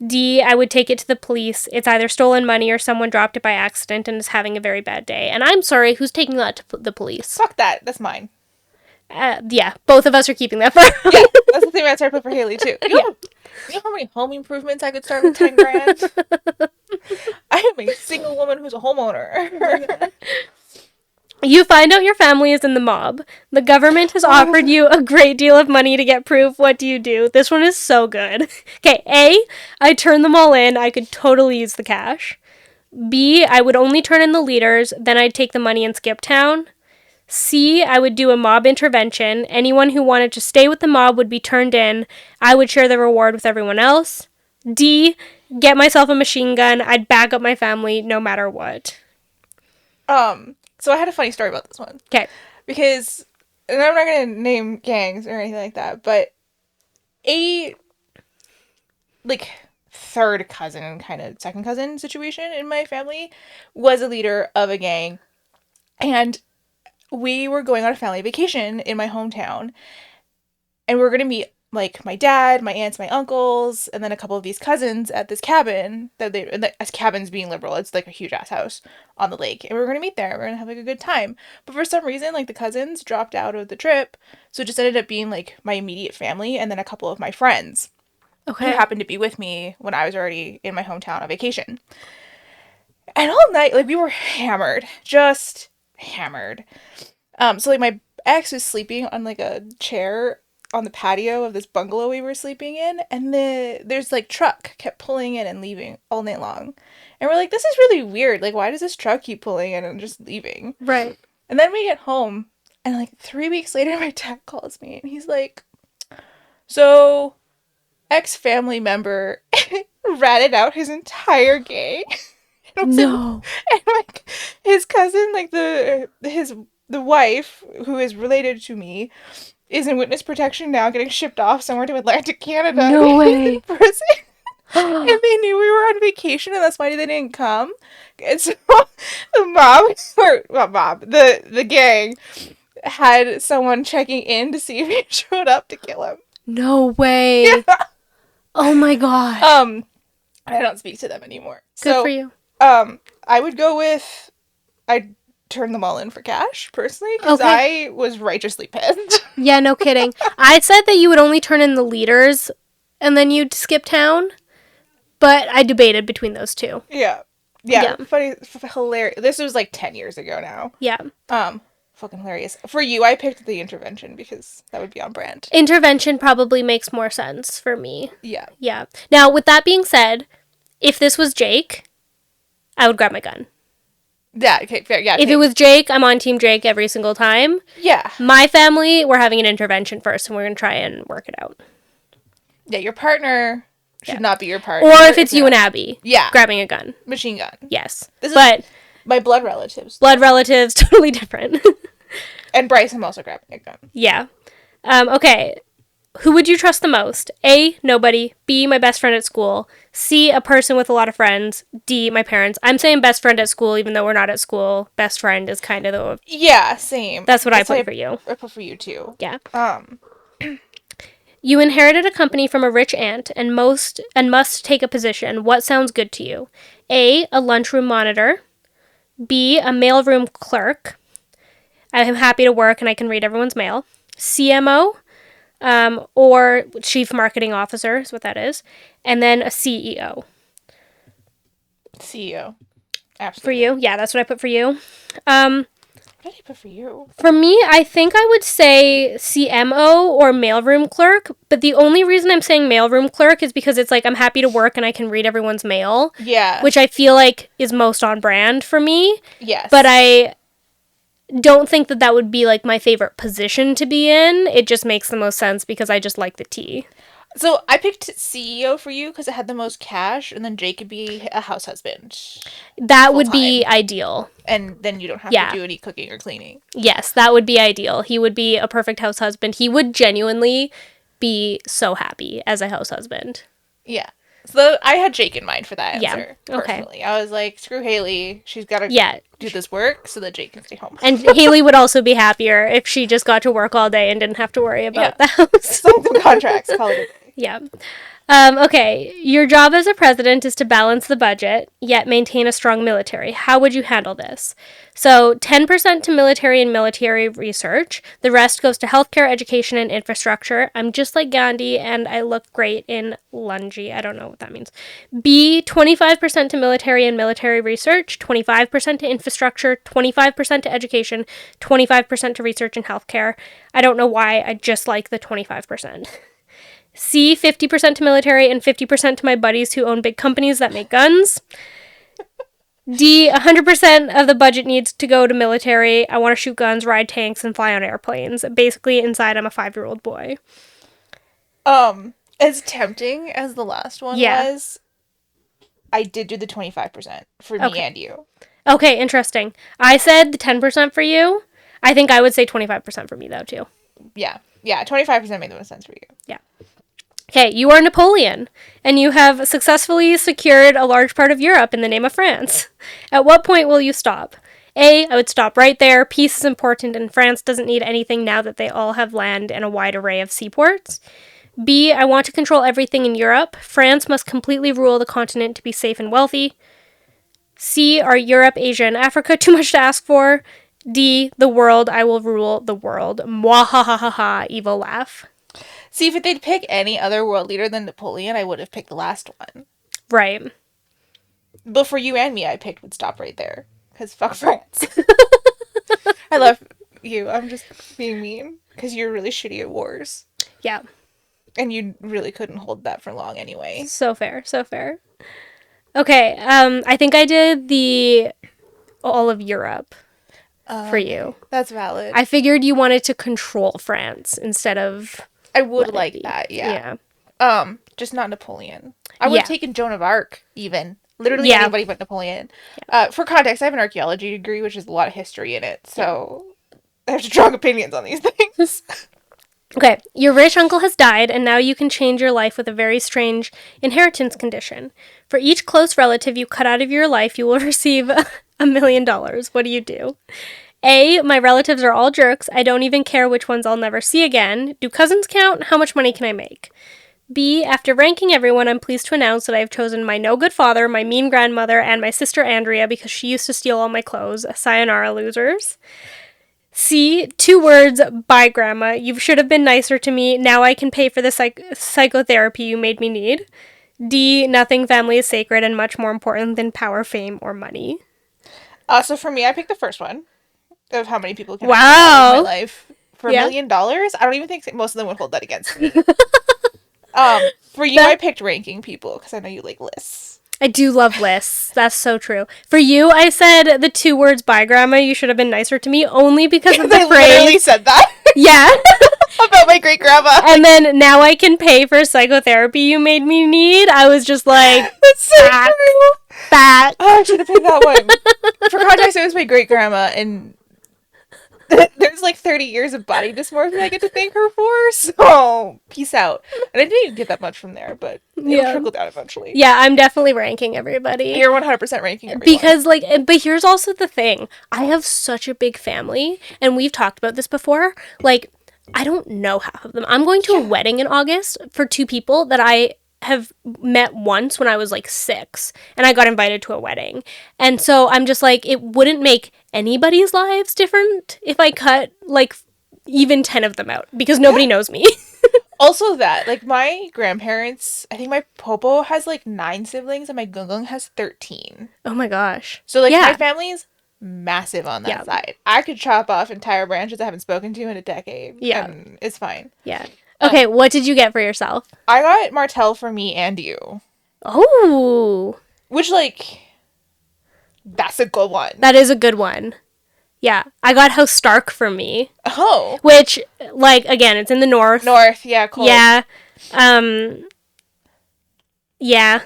D, I would take it to the police. It's either stolen money or someone dropped it by accident and is having a very bad day. And I'm sorry, who's taking that to the police? Fuck that. That's mine. Yeah, both of us are keeping that for Yeah, that's the same answer I put for Haley too. You know how many home improvements I could start with 10 grand? I am a single woman who's a homeowner. You find out your family is in the mob. The government has offered you a great deal of money to get proof. What do you do? This one is so good. Okay, A, I turn them all in. I could totally use the cash. B, I would only turn in the leaders. Then I'd take the money and skip town. C, I would do a mob intervention. Anyone who wanted to stay with the mob would be turned in. I would share the reward with everyone else. D, get myself a machine gun. I'd back up my family no matter what. So I had a funny story about this one. Okay. Because, and I'm not going to name gangs or anything like that, but a, like, third cousin, kind of second cousin situation in my family was a leader of a gang. And we were going on a family vacation in my hometown. And we were going to meet, like, my dad, my aunts, my uncles, and then a couple of these cousins at this cabin as cabins being liberal, it's like a huge ass house on the lake. And we were going to meet there. We were going to have like a good time. But for some reason, like the cousins dropped out of the trip. So it just ended up being like my immediate family and then a couple of my friends. Okay. Who happened to be with me when I was already in my hometown on vacation. And all night, like we were hammered. Just hammered. So like my ex was sleeping on like a chair on the patio of this bungalow we were sleeping in, and there's like truck kept pulling in and leaving all night long. And we're like, this is really weird. Like, why does this truck keep pulling in and just leaving? Right. And then we get home, and like 3 weeks later, my dad calls me, and he's like, so, ex-family member ratted out his entire gang. No. And like, his cousin, like the wife, who is related to me, is in witness protection now, getting shipped off somewhere to Atlantic Canada. No way. Percy. And they knew we were on vacation, and that's why they didn't come. And so the mob, or not mob, the gang had someone checking in to see if he showed up to kill him. No way. Yeah. Oh my god. I don't speak to them anymore. Good for you. I would go with, I'd turn them all in for cash, personally, because Okay. I was righteously pissed. Yeah, no kidding. I said that you would only turn in the leaders and then you'd skip town, but I debated between those two. Yeah. Yeah. Funny, hilarious. This was like 10 years ago now. Yeah. Fucking hilarious. For you, I picked the intervention because that would be on brand. Intervention probably makes more sense for me. Yeah. Yeah. Now, with that being said, if this was Jake, I would grab my gun. Yeah, okay, fair. Yeah. If it was Jake, I'm on Team Jake every single time. Yeah. My family, we're having an intervention first, and we're going to try and work it out. Yeah, your partner should not be your partner. Or if it's you and Abby. Yeah. Grabbing a gun. Machine gun. Yes. This is but my blood relatives. blood relatives, totally different. And Bryce, I'm also grabbing a gun. Yeah. Okay. Who would you trust the most? A, nobody. B, my best friend at school. C, a person with a lot of friends. D, my parents. I'm saying best friend at school, even though we're not at school. Best friend is kind of the... Yeah, same. That's what I put for you. I put for you, too. Yeah. You You inherited a company from a rich aunt and must take a position. What sounds good to you? A, a lunchroom monitor. B, a mailroom clerk. I am happy to work and I can read everyone's mail. CMO, or Chief Marketing Officer is what that is. And then a CEO. CEO. Absolutely. For you? Yeah, that's what I put for you. What did I put for you? For me, I think I would say CMO or mailroom clerk, but the only reason I'm saying mailroom clerk is because it's like I'm happy to work and I can read everyone's mail. Yeah. Which I feel like is most on brand for me. Yes. But I don't think that that would be like my favorite position to be in. It just makes the most sense because I just like the tea. So I picked CEO for you because it had the most cash, and then Jake could be a house husband. That would be ideal. And then you don't have to do any cooking or cleaning. Yes, that would be ideal. He would be a perfect house husband. He would genuinely be so happy as a house husband. Yeah. So I had Jake in mind for that answer, Okay. personally. I was like, screw Haylee. She's got to do this work so that Jake can stay home. And Haylee would also be happier if she just got to work all day and didn't have to worry about the house. Sign some contracts. Call it a day. Yeah. Okay. Your job as a president is to balance the budget, yet maintain a strong military. How would you handle this? So 10% to military and military research. The rest goes to healthcare, education, and infrastructure. I'm just like Gandhi, and I look great in lungi. I don't know what that means. B, 25% to military and military research, 25% to infrastructure, 25% to education, 25% to research and healthcare. I don't know why. I just like the 25%. C, 50% to military and 50% to my buddies who own big companies that make guns. D, 100% of the budget needs to go to military. I want to shoot guns, ride tanks, and fly on airplanes. Basically, inside, I'm a 5-year-old boy. As tempting as the last one was, I did do the 25% for me and you. Okay, interesting. I said the 10% for you. I think I would say 25% for me, though, too. Yeah. Yeah, 25% made the most sense for you. Yeah. Okay, you are Napoleon, and you have successfully secured a large part of Europe in the name of France. At what point will you stop? A, I would stop right there. Peace is important, and France doesn't need anything now that they all have land and a wide array of seaports. B, I want to control everything in Europe. France must completely rule the continent to be safe and wealthy. C, are Europe, Asia, and Africa too much to ask for? D, the world, I will rule the world. Mwahahaha, evil laugh. See, if they'd pick any other world leader than Napoleon, I would have picked the last one. Right. But for you and me, I picked would stop right there. Because fuck France. I love you. I'm just being mean. Because you're really shitty at wars. Yeah. And you really couldn't hold that for long anyway. So fair. So fair. Okay. I think I did the all of Europe for you. That's valid. I figured you wanted to control France instead of... I would like that, yeah. Just not Napoleon. I would have taken Joan of Arc, even. Literally anybody but Napoleon. Yeah. For context, I have an archaeology degree, which has a lot of history in it, so I have strong opinions on these things. Okay, your rich uncle has died, and now you can change your life with a very strange inheritance condition. For each close relative you cut out of your life, you will receive $1,000,000. What do you do? A, my relatives are all jerks. I don't even care which ones I'll never see again. Do cousins count? How much money can I make? B, after ranking everyone, I'm pleased to announce that I have chosen my no good father, my mean grandmother, and my sister Andrea because she used to steal all my clothes. Sayonara, losers. C, 2 words, bye grandma. You should have been nicer to me. Now I can pay for the psychotherapy you made me need. D, nothing family is sacred and much more important than power, fame, or money. So for me, I picked the first one of how many people can I cut out of my Wow. life for Yeah. $1,000,000. I don't even think most of them would hold that against me. For you, I That picked ranking people because I know you like lists. I do love lists. That's so true. For you, I said the 2 words, bye grandma, you should have been nicer to me, only because of the I literally phrase. said that Yeah. about my great grandma. And then now I can pay for psychotherapy you made me need. I was just like, That's so back, true. back. Oh, I should have picked that one. For context, it was my great grandma, and there's like 30 years of body dysmorphia I get to thank her for. So peace out. And I didn't even get that much from there, but it'll Yeah. trickle down eventually. Yeah, I'm definitely ranking everybody. You're 100% ranking everyone. Because, like, but here's also the thing. I have such a big family, and we've talked about this before. Like, I don't know half of them. I'm going to a wedding in August for 2 people that I have met once when I was like 6, and I got invited to a wedding. And so I'm just like, it wouldn't make anybody's lives different if I cut like even 10 of them out because nobody knows me. Also that, like, my grandparents, I think my popo has like 9 siblings and my gungung has 13. Oh my gosh. So like Yeah. my family's massive on that Yeah. side. I could chop off entire branches I haven't spoken to in a decade. Yeah. And it's fine. Yeah. Okay, what did you get for yourself? I got Martell for me and you. Oh, Which, like, that's a good one. that is a good one. Yeah, I got House Stark for me, Oh. which, like, again, it's in the north. North, yeah, cool. Yeah. Yeah.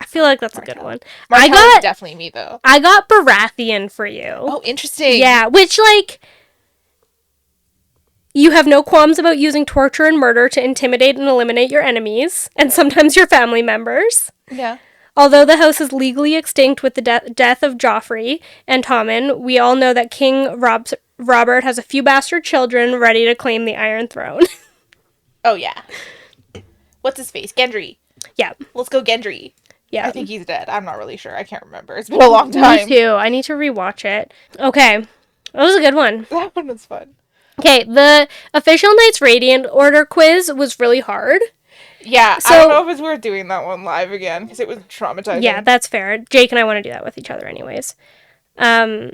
I feel like that's a good one. Martell is definitely me, though. I got Baratheon for you. Oh, interesting. Yeah, which, like, you have no qualms about using torture and murder to intimidate and eliminate your enemies, and sometimes your family members. Yeah. Although the house is legally extinct with the death of Joffrey and Tommen, we all know that King Robert has a few bastard children ready to claim the Iron Throne. Oh, yeah. What's his face? Gendry. Yeah. Let's go Gendry. Yeah. I think he's dead. I'm not really sure. I can't remember. It's been a long time. Me too. I need to rewatch it. Okay. That was a good one. That one was fun. Okay, the official Knights Radiant Order quiz was really hard. Yeah, So- I don't know if it's worth doing that one live again, because it was traumatizing. Yeah, that's fair. Jake and I want to do that with each other anyways. The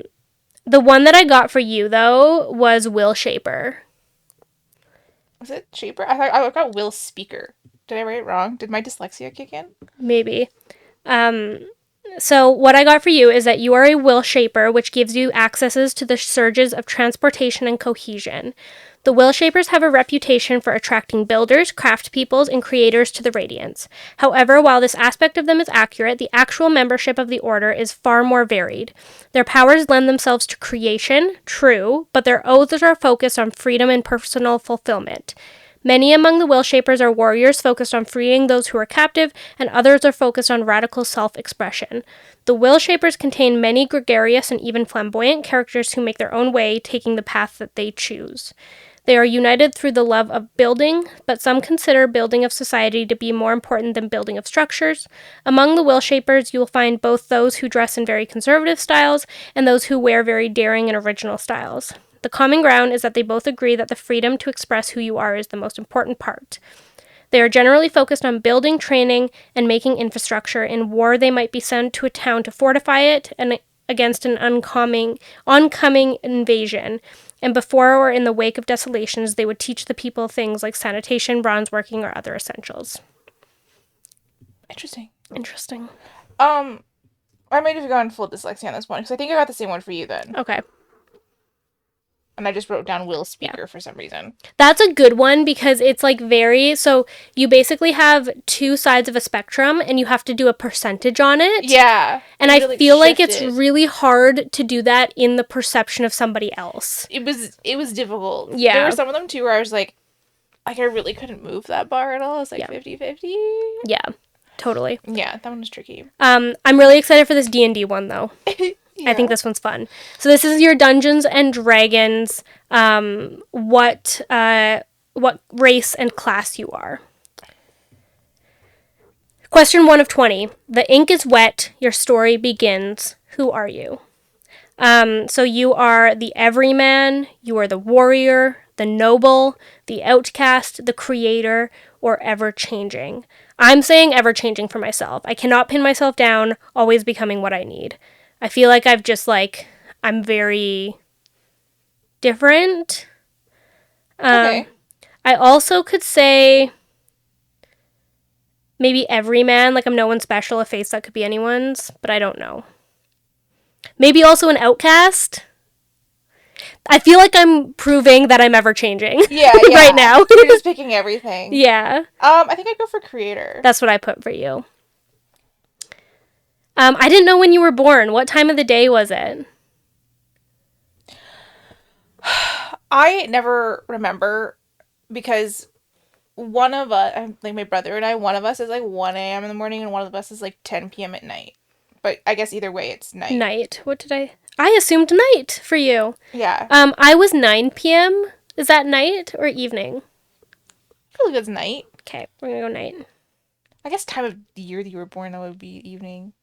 one that I got for you, though, was Will Shaper. Was it Shaper? I thought I got Will Speaker. Did I write it wrong? Did my dyslexia kick in? Maybe. So what I got for you is that you are a will shaper, which gives you accesses to the surges of transportation and cohesion. The will shapers have a reputation for attracting builders, craft peoples, and creators to the Radiance. However, while this aspect of them is accurate, the actual membership of the order is far more varied. Their powers lend themselves to creation, true, but their oaths are focused on freedom and personal fulfillment. Many among the will shapers are warriors focused on freeing those who are captive, and others are focused on radical self-expression. The will shapers contain many gregarious and even flamboyant characters who make their own way, taking the path that they choose. They are united through the love of building, but some consider building of society to be more important than building of structures. Among the will shapers, you will find both those who dress in very conservative styles and those who wear very daring and original styles. The common ground is that they both agree that the freedom to express who you are is the most important part. They are generally focused on building, training, and making infrastructure. In war, they might be sent to a town to fortify it and against an oncoming invasion. And before or in the wake of desolations, they would teach the people things like sanitation, bronze working, or other essentials. Interesting. I I might have gone full dyslexia on this one, because I think I got the same one for you then. Okay. And I just wrote down Will Speaker for some reason. That's a good one because it's like very, so you basically have two sides of a spectrum and you have to do a percentage on it. Yeah. And I feel like it's really hard to do that in the perception of somebody else. It was difficult. Yeah. There were some of them too where I was like I really couldn't move that bar at all. It's like 50-50. Yeah. Totally. Yeah, that one was tricky. I'm really excited for this D&D one though. Yeah. I think this one's fun. So this is your Dungeons and Dragons. What race and class you are. Question 1 of 20. The ink is wet. Your story begins. Who are you? So you are the everyman. You are the warrior, the noble, the outcast, the creator, or ever-changing. I'm saying ever-changing for myself. I cannot pin myself down, always becoming what I need. I feel like I'm very different. Okay. I also could say maybe everyman, like I'm no one special, a face that could be anyone's, but I don't know. Maybe also an outcast. I feel like I'm proving that I'm ever changing. Yeah. Right now. You're just picking everything. Yeah. I think I'd go for creator. That's what I put for you. I didn't know when you were born. What time of the day was it? I never remember because one of us, like my brother and I, one of us is like 1 a.m. in the morning and one of us is like 10 p.m. at night. But I guess either way, it's night. Night. What did I assumed night for you. Yeah. I was 9 p.m. Is that night or evening? I feel like it's night. Okay, we're gonna go night. I guess time of the year that you were born, that would be evening.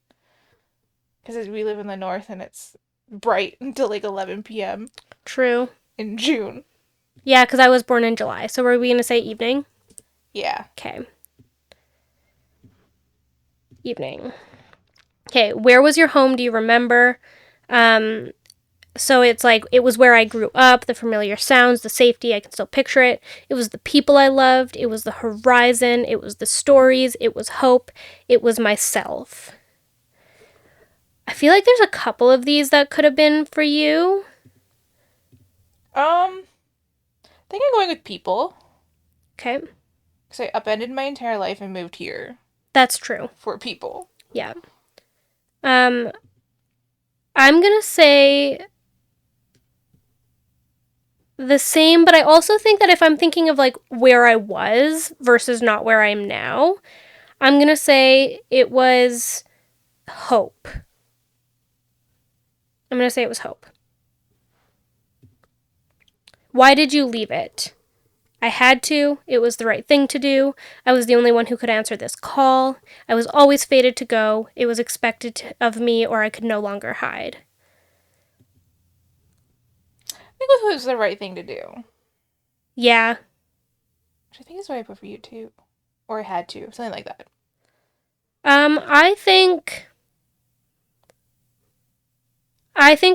Because we live in the north and it's bright until like 11 p.m. True. in June. Yeah, because I was born in July. So were we gonna say evening? Yeah. Okay. Evening. Okay, where was your home? Do you remember? So it's like, it was where I grew up, the familiar sounds, the safety, I can still picture it. It was the people I loved, it was the horizon, it was the stories, it was hope, it was myself. I feel like there's a couple of these that could have been for you. I think I'm going with people. Okay. Because I upended my entire life and moved here. That's true. For people. Yeah. I'm gonna say the same, but I also think that if I'm thinking of like where I was versus not where I am now, I'm gonna say it was hope. I'm gonna say it was hope. Why did you leave it? I had to. It was the right thing to do. I was the only one who could answer this call. I was always fated to go. It was expected of me, or I could no longer hide. I think it was the right thing to do. Yeah. Which I think is what I put for you too. Or I had to. Something like that. I think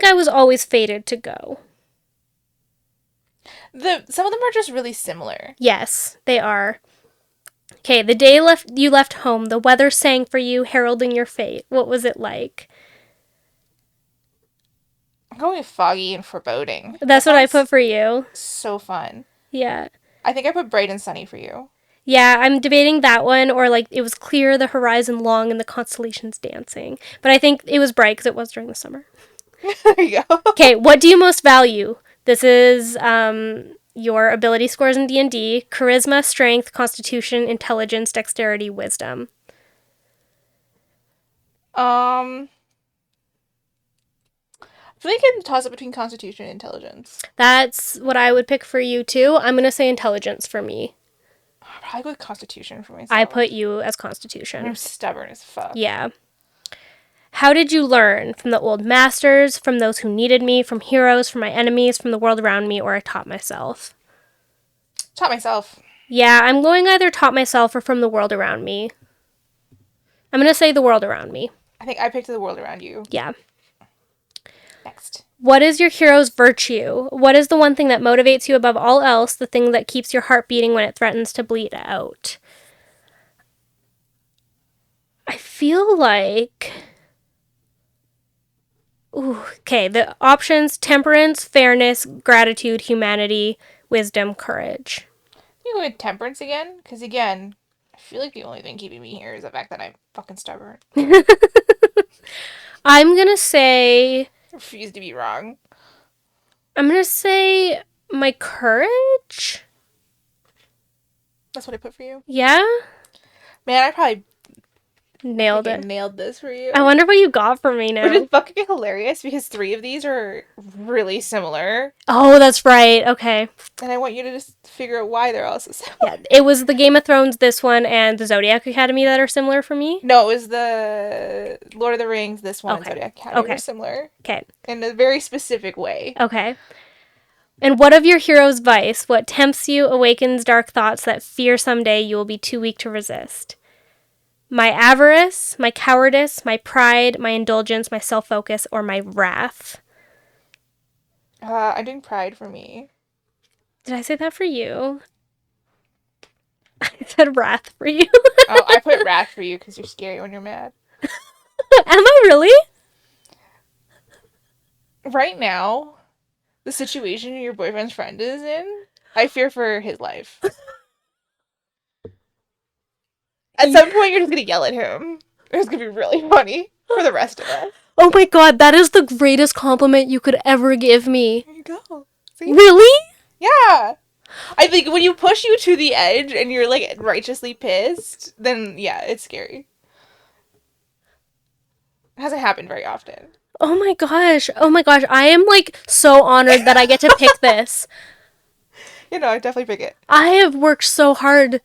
I was always fated to go. Some of them are just really similar. Yes, they are. Okay, the day you left home, the weather sang for you, heralding your fate. What was it like? I'm going with foggy and foreboding. That's what I put for you. So fun. Yeah. I think I put bright and sunny for you. Yeah, I'm debating that one, or like it was clear, the horizon long, and the constellations dancing. But I think it was bright because it was during the summer. There you go. Okay, what do you most value? This is your ability scores in D&D: charisma, strength, constitution, intelligence, dexterity, wisdom. I feel like I can toss it between constitution and intelligence. That's what I would pick for you too. I'm gonna say intelligence for me. I'll probably go with constitution for myself. I put you as constitution. I'm stubborn as fuck. Yeah. How did you learn? From the old masters, from those who needed me, from heroes, from my enemies, from the world around me, or I taught myself? Taught myself. Yeah, I'm going either taught myself or from the world around me. I'm going to say the world around me. I think I picked the world around you. Yeah. Next. What is your hero's virtue? What is the one thing that motivates you above all else, the thing that keeps your heart beating when it threatens to bleed out? I feel like Ooh, okay, the options: temperance, fairness, gratitude, humanity, wisdom, courage. You go with temperance again? Because again, I feel like the only thing keeping me here is the fact that I'm fucking stubborn. I'm gonna say I refuse to be wrong. I'm gonna say my courage. That's what I put for you. Yeah, Man, I probably nailed it. freaking nailed this for you. I wonder what you got for me Which is now. fucking hilarious because 3 of these are really similar. Oh, that's right. Okay. And I want you to just figure out why they're all so similar. Yeah, it was the Game of Thrones, this one, and the Zodiac Academy that are similar for me. No, it was the Lord of the Rings, this one, and Okay. Zodiac Academy Okay. were similar. Okay. In a very specific way. Okay. And what of your hero's vice? What tempts you, awakens dark thoughts that fear someday you will be too weak to resist? My avarice, my cowardice, my pride, my indulgence, my self-focus, or my wrath? I'm doing pride for me. Did I say that for you? I said wrath for you. Oh, I put wrath for you because you're scary when you're mad. Am I really? Right now, the situation your boyfriend's friend is in, I fear for his life. At some point, you're just gonna yell at him. It's gonna be really funny for the rest of us. Oh my god, that is the greatest compliment you could ever give me. There you go. See? Really? Yeah. I think when you push you to the edge and you're like righteously pissed, then yeah, it's scary. It hasn't happened very often. Oh my gosh. Oh my gosh. I am like so honored that I get to pick this. You know, I definitely pick it. I have worked so hard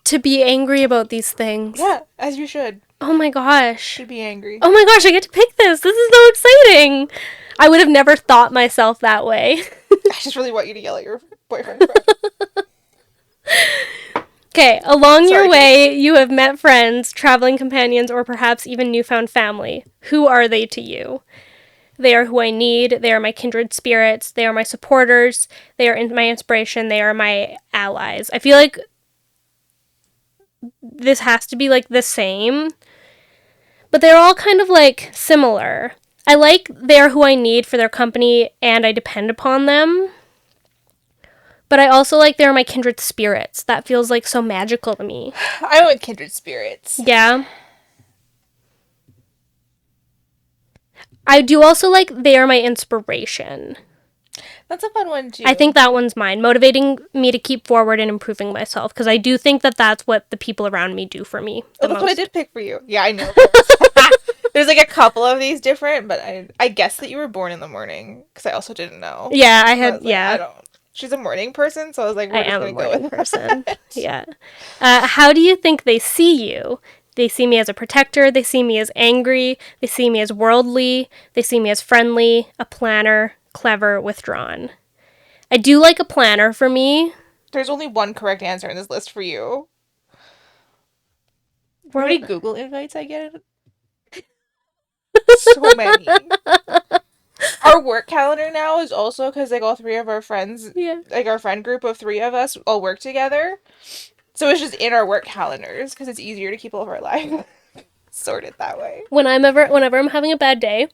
to be angry about these things. Yeah, as you should. Oh my gosh. Should be angry. Oh my gosh, I get to pick this. This is so exciting. I would have never thought myself that way. I just really want you to yell at your boyfriend's friend. Okay, along your Sorry, way, you have met friends, traveling companions, or perhaps even newfound family. Who are they to you? They are who I need. They are my kindred spirits. They are my supporters. They are my inspiration. They are my allies. I feel like this has to be like the same, but they're all kind of like similar. I like they are who I need for their company and I depend upon them. But I also like they're my kindred spirits. That feels like so magical to me. I went with kindred spirits. Yeah. I do also like they are my inspiration. That's a fun one too. I think that one's mine, motivating me to keep forward and improving myself because I do think that that's what the people around me do for me. that's most. what I did pick for you. Yeah, I know. There's like a couple of these different, but I guessed that you were born in the morning because I also didn't know. Yeah, I I had was like, yeah. I don't. She's a morning person, so I was like, we're I just am a gonna go morning with person. that. Yeah. How do you think they see you? They see me as a protector. They see me as angry. They see me as worldly. They see me as friendly, a planner, clever, withdrawn. I do like a planner for me. There's only one correct answer in this list for you. How We're- many Google invites I get? So many. Our work calendar now is also because like all 3 of our friends, Yeah. like our friend group of 3 of us, all work together. So it's just in our work calendars because it's easier to keep all of our life sorted that way. Whenever I'm having a bad day,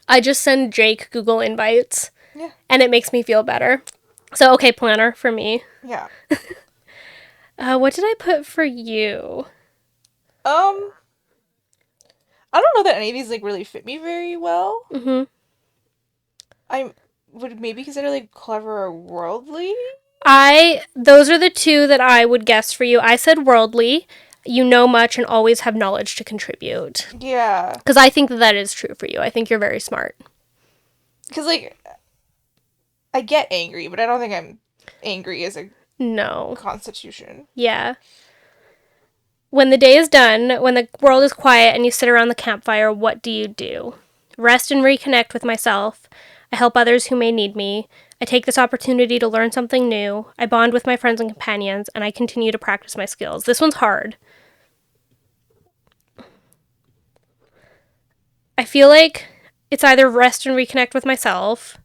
I just send Jake Google invites. Yeah. And it makes me feel better. So okay, planner for me. Yeah. What did I put for you? I don't know that any of these like really fit me very well. Mm-hmm. I would maybe consider like clever or worldly. Those are the 2 that I would guess for you. I said worldly. You know much and always have knowledge to contribute. Yeah. Because I think that is true for you. I think you're very smart. Because like I get angry, but I don't think I'm angry as a No. constitution. Yeah. When the day is done, when the world is quiet and you sit around the campfire, what do you do? Rest and reconnect with myself. I help others who may need me. I take this opportunity to learn something new. I bond with my friends and companions, and I continue to practice my skills. This one's hard. I feel like it's either rest and reconnect with myself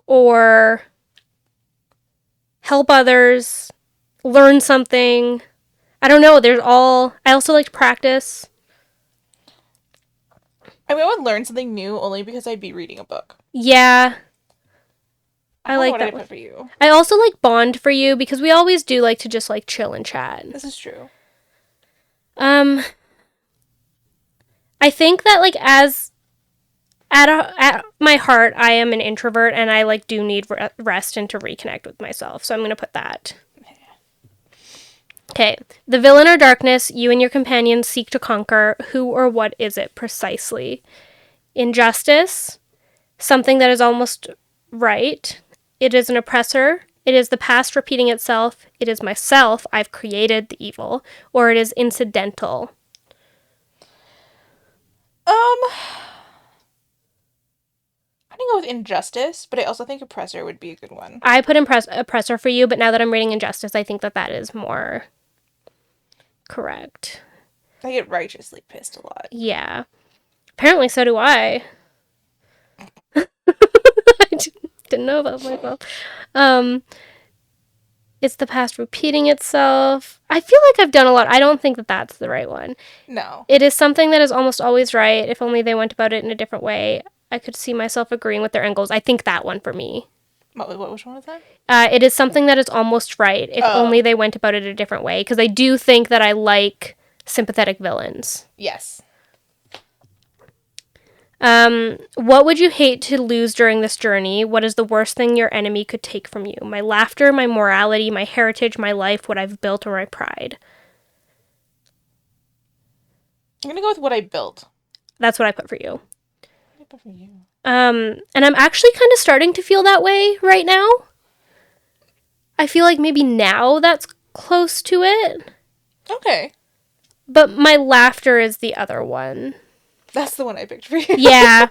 or help others, learn something. I don't know. I also like to practice. I I mean, I would learn something new only because I'd be reading a book. Yeah. I don't know like what that I one. put for you. I also like Bond for you because we always do like to just like chill and chat. This is true. I think that like as at my heart, I am an introvert and I like do need rest and to reconnect with myself. So I'm gonna put that. Okay. The villain or darkness you and your companions seek to conquer. Who or what is it precisely? Injustice, something that is almost right. It is an oppressor. It is the past repeating itself. It is myself. I've created the evil. Or it is incidental. I think go with injustice, but I also think oppressor would be a good one. I put oppressor for you, but now that I'm reading injustice, I think that that is more correct. I get righteously pissed a lot. Yeah. Apparently, so do I. I didn't know about myself. It's the past repeating itself. I feel like I've done a lot. I don't think that that's the right one. No. It is something that is almost always right. If only they went about it in a different way. I could see myself agreeing with their end goals. I think that one for me. Which one was that? It is something that is almost right. If only they went about it a different way. Because I do think that I like sympathetic villains. Yes. What would you hate to lose during this journey? What is the worst thing your enemy could take from you? My laughter, my morality, my heritage, my life, what I've built, or my pride? I'm gonna go with what I built. That's what I put for you. What did I put for you? And I'm actually kind of starting to feel that way right now. I feel like maybe now that's close to it. Okay. But my laughter is the other one. That's the one I picked for you. Yeah.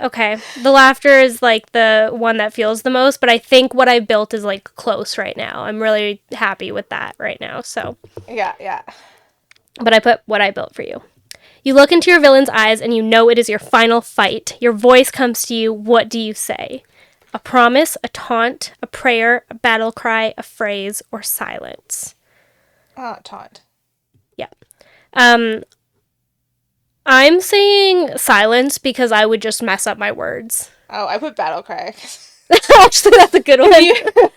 Okay. The laughter is like the one that feels the most, but I think what I built is like close right now. I'm really happy with that right now. So, Yeah. but I put what I built for you. You look into your villain's eyes and you know it is your final fight. Your voice comes to you. What do you say? A promise, a taunt, a prayer, a battle cry, a phrase, or silence? Taunt. Yeah. I'm saying silence because I would just mess up my words. Oh, I put battle cry. Actually, that's a good one.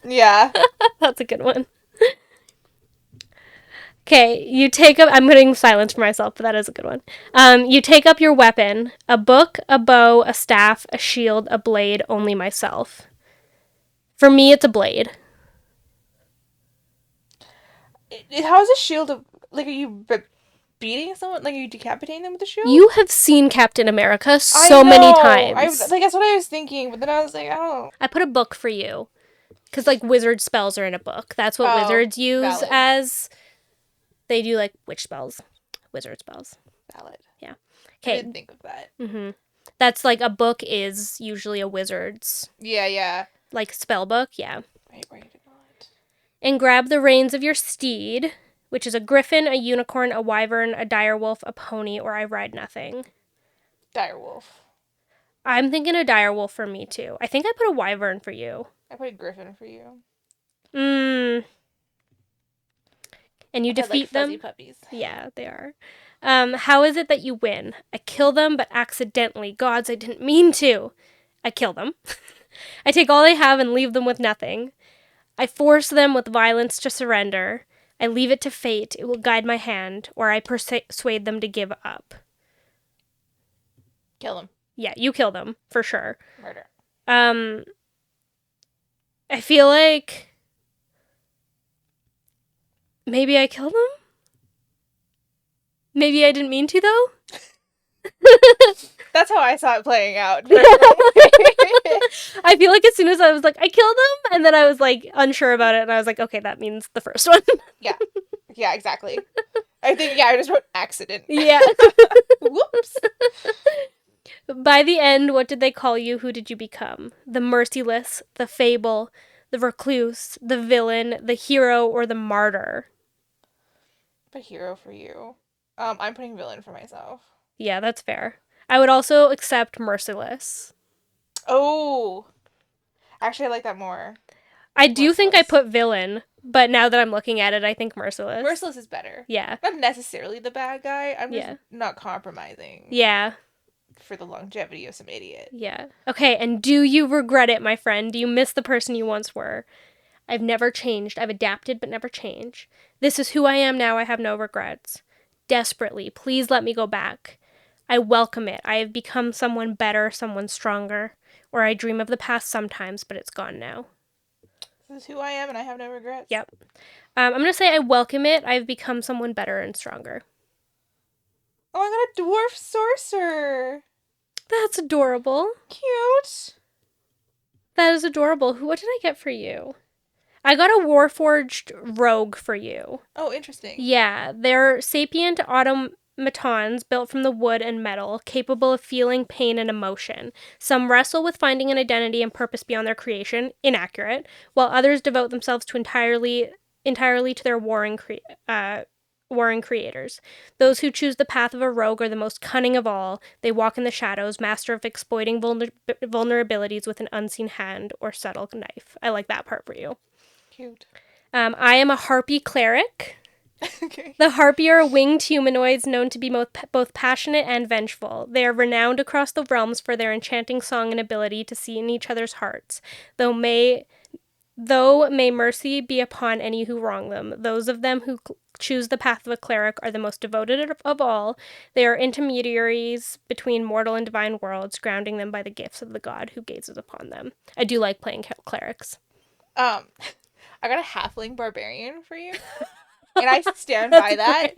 Yeah. That's a good one. Okay, you take up... I'm putting silence for myself, but that is a good one. You take up your weapon. A book, a bow, a staff, a shield, a blade, only myself. For me, it's a blade. How is a shield like, are you beating someone? Like, are you decapitating them with a shield? You have seen Captain America so many times. That's what I was thinking, but then I was like, oh. I put a book for you. Because, like, wizard spells are in a book. That's what wizards use valid. as... They do, like, witch spells. Wizard spells. Valid. Yeah. Okay. Okay. I didn't think of that. Mm-hmm. That's, like, a book is usually a wizard's... Yeah. Like, spell book, yeah. Wait, where did it not? And grab the reins of your steed, which is a griffin, a unicorn, a wyvern, a direwolf, a pony, or I ride nothing. Direwolf. I'm thinking a direwolf for me, too. I think I put a wyvern for you. I put a griffin for you. And you defeat fuzzy them. Puppies. Yeah, they are. How is it that you win? I kill them, but accidentally. Gods, I didn't mean to. I kill them. I take all they have and leave them with nothing. I force them with violence to surrender. I leave it to fate. It will guide my hand, or I persuade them to give up. Kill them. Yeah, you kill them, for sure. Murder. I feel like... Maybe I killed them? Maybe I didn't mean to, though? That's how I saw it playing out. I feel like as soon as I was like, I killed them, and then I was like unsure about it, and I was like, okay, that means the first one. Yeah, exactly. I think, I just wrote accident. Yeah. Whoops. By the end, what did they call you? Who did you become? The merciless, the fable, the recluse, the villain, the hero, or the martyr? Put hero for you. I'm putting villain for myself. Yeah, that's fair. I would also accept merciless. Oh. Actually, I like that more. I do think I put villain, But now that I'm looking at it, I think merciless. Merciless is better. Yeah. Not necessarily the bad guy. I'm just Yeah. not compromising. Yeah. For the longevity of some idiot. Yeah. Okay, and do you regret it, my friend? Do you miss the person you once were? I've never changed. I've adapted but never changed. This is who I am now. I have no regrets. Desperately, please let me go back. I welcome it. I have become someone better, someone stronger. Or I dream of the past sometimes, but it's gone now. This is who I am and I have no regrets. Yep. I'm going to say I welcome it. I've become someone better and stronger. Oh, I got a dwarf sorcerer. That's adorable. Cute. That is adorable. What did I get for you? I got a Warforged rogue for you. Oh, interesting. Yeah, they're sapient automatons built from the wood and metal, capable of feeling pain and emotion. Some wrestle with finding an identity and purpose beyond their creation, inaccurate, while others devote themselves to entirely to their warring creators. Those who choose the path of a rogue are the most cunning of all. They walk in the shadows, master of exploiting vulnerabilities with an unseen hand or subtle knife. I like that part for you. Cute. I am a harpy cleric. Okay. The harpy are winged humanoids known to be both passionate and vengeful. They are renowned across the realms for their enchanting song and ability to see in each other's hearts. Though may mercy be upon any who wrong them. Those of them who choose the path of a cleric are the most devoted of all. They are intermediaries between mortal and divine worlds, grounding them by the gifts of the god who gazes upon them. I do like playing clerics. I got a halfling barbarian for you. And I stand by that.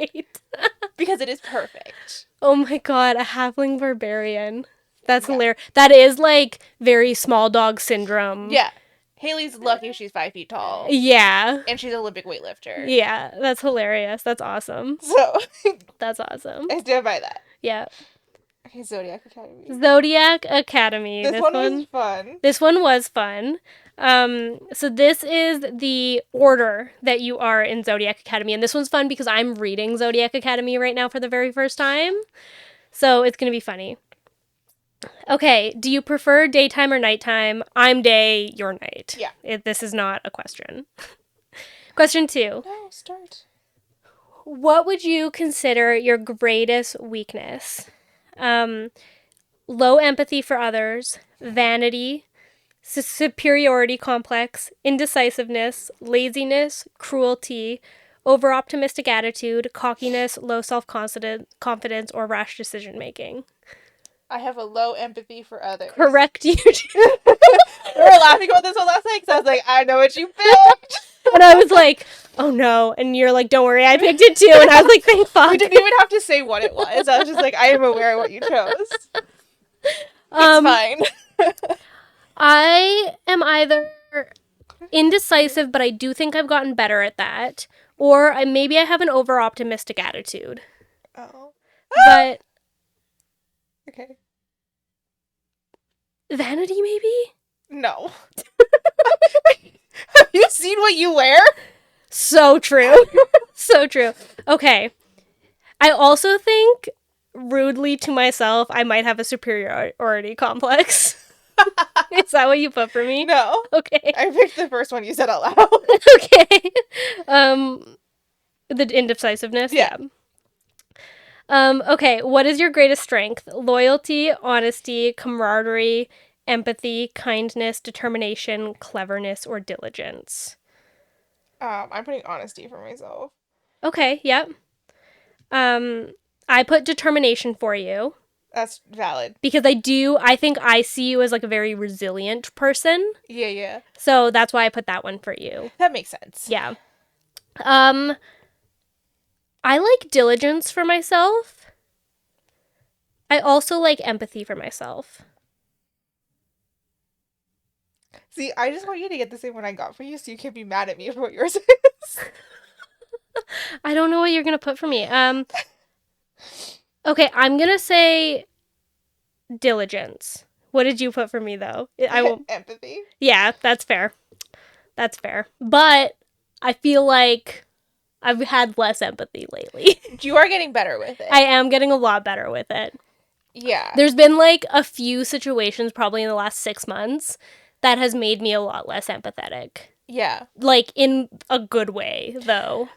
Because it is perfect. Oh my god, a halfling barbarian. That's hilarious. That is like very small dog syndrome. Yeah. Haley's lucky she's 5 feet tall. Yeah. And she's an Olympic weightlifter. Yeah, that's hilarious. That's awesome. So. That's awesome. I stand by that. Yeah. Okay, Zodiac Academy. Zodiac Academy. This one was fun. This one was fun. So this is the order that you are in Zodiac Academy. And this one's fun because I'm reading Zodiac Academy right now for the very first time. So it's going to be funny. Okay, do you prefer daytime or nighttime? I'm day, you're night. Yeah. This is not a question. Question 2. No, start. What would you consider your greatest weakness? Low empathy for others, vanity, superiority complex, indecisiveness, laziness, cruelty, over-optimistic attitude, cockiness, low self-confidence, or rash decision-making. I have a low empathy for others. Correct, you. We were laughing about this one last night because I was like, I know what you picked. And I was like, oh no. And you're like, don't worry, I picked it too. And I was like, thank fuck. We didn't even have to say what it was. I was just like, I am aware of what you chose. It's fine. I am either indecisive, but I do think I've gotten better at that. Or maybe I have an over-optimistic attitude. Oh. But... Okay. Vanity, maybe? No. Have you seen what you wear? So true. So true. Okay. I also think, rudely to myself, I might have a superiority complex. Is that what you put for me? No. Okay. I picked the first one you said out loud. Okay. The indecisiveness? Yeah. Okay, what is your greatest strength? Loyalty, honesty, camaraderie, empathy, kindness, determination, cleverness, or diligence? I'm putting honesty for myself. Okay, yep. I put determination for you. That's valid. Because I think I see you as like a very resilient person. Yeah. So that's why I put that one for you. That makes sense. Yeah. I like diligence for myself. I also like empathy for myself. See, I just want you to get the same one I got for you so you can't be mad at me for what yours is. I don't know what you're going to put for me. Okay, I'm going to say diligence. What did you put for me, though? Empathy. Yeah, that's fair. That's fair. But I feel like I've had less empathy lately. You are getting better with it. I am getting a lot better with it. Yeah. There's been like a few situations probably in the last 6 months that has made me a lot less empathetic. Yeah. Like, in a good way, though.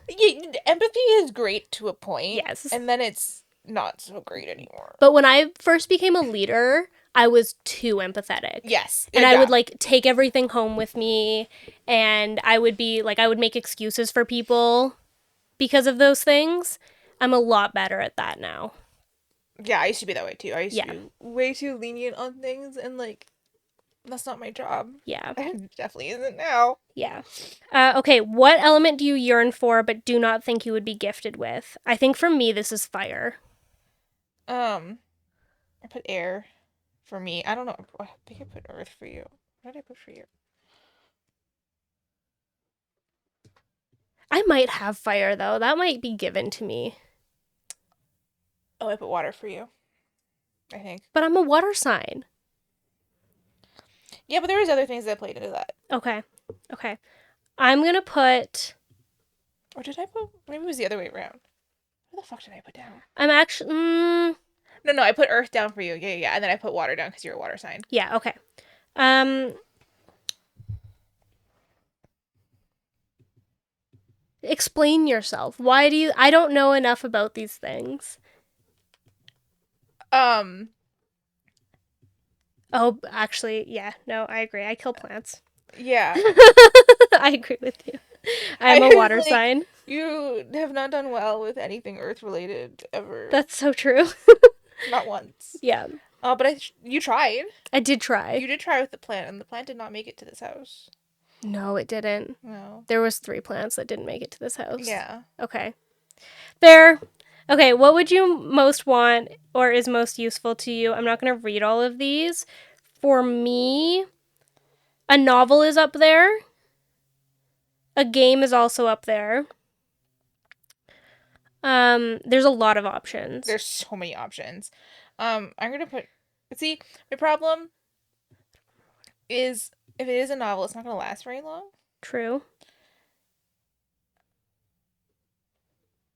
Empathy is great to a point. Yes. And then it's not so great anymore. But when I first became a leader, I was too empathetic. Yes. And I would, like, take everything home with me, and I would be, like, I would make excuses for people because of those things. I'm a lot better at that now. Yeah, I used to be that way, too. I used to Yeah. be way too lenient on things, and, like, that's not my job. Yeah. It definitely isn't now. Yeah. Okay, what element do you yearn for but do not think you would be gifted with? I think for me, this is fire. I put air for me. I don't know. I think I put earth for you. What did I put for you? I might have fire, though. That might be given to me. Oh, I put water for you. I think. But I'm a water sign. Yeah, but there was other things that played into that. Okay. I'm going to put... Or did I put... Maybe it was the other way around. What the fuck did I put down? I'm actually... No, I put earth down for you. Yeah. And then I put water down because you're a water sign. Yeah, okay. Explain yourself. Why do you... I don't know enough about these things. Oh, actually, yeah. No, I agree. I kill plants. Yeah. I agree with you. I'm a water sign. You have not done well with anything earth related ever. That's so true. Not once. Yeah. But you tried. I did try. You did try with the plant, and the plant did not make it to this house. No, it didn't. No. There was 3 plants that didn't make it to this house. Yeah. Okay. Fair. Okay, what would you most want or is most useful to you? I'm not going to read all of these. For me, a novel is up there. A game is also up there. There's a lot of options. There's so many options. I'm gonna put... See, my problem is if it is a novel, it's not gonna last very long. True.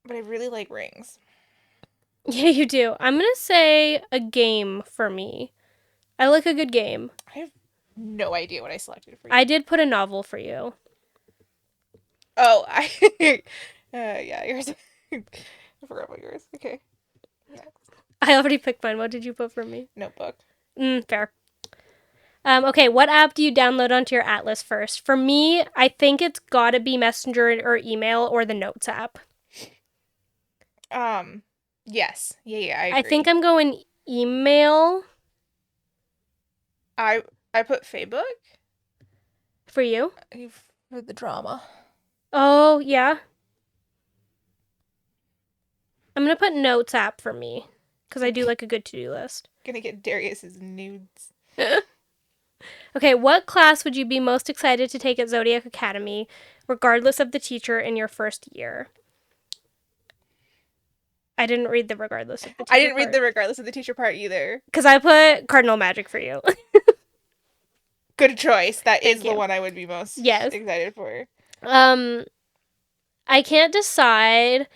But I really like rings. Yeah, you do. I'm going to say a game for me. I like a good game. I have no idea what I selected for you. I did put a novel for you. Oh, yeah, yours. I forgot about yours. Okay. Yeah. I already picked mine. What did you put for me? Notebook. Fair. Okay, what app do you download onto your Atlas first? For me, I think it's gotta be Messenger or email or the Notes app. Yes. Yeah, I agree. I think I'm going email. I put Facebook. For you? For the drama. Oh, yeah. I'm gonna put Notes app for me, because I do like a good to-do list. Gonna get Darius's nudes. Okay, what class would you be most excited to take at Zodiac Academy, regardless of the teacher in your first year? I didn't read the regardless of the teacher I didn't read the regardless of the teacher part either. Because I put Cardinal Magic for you. Good choice. That is you. the one I would be most excited for. I can't decide.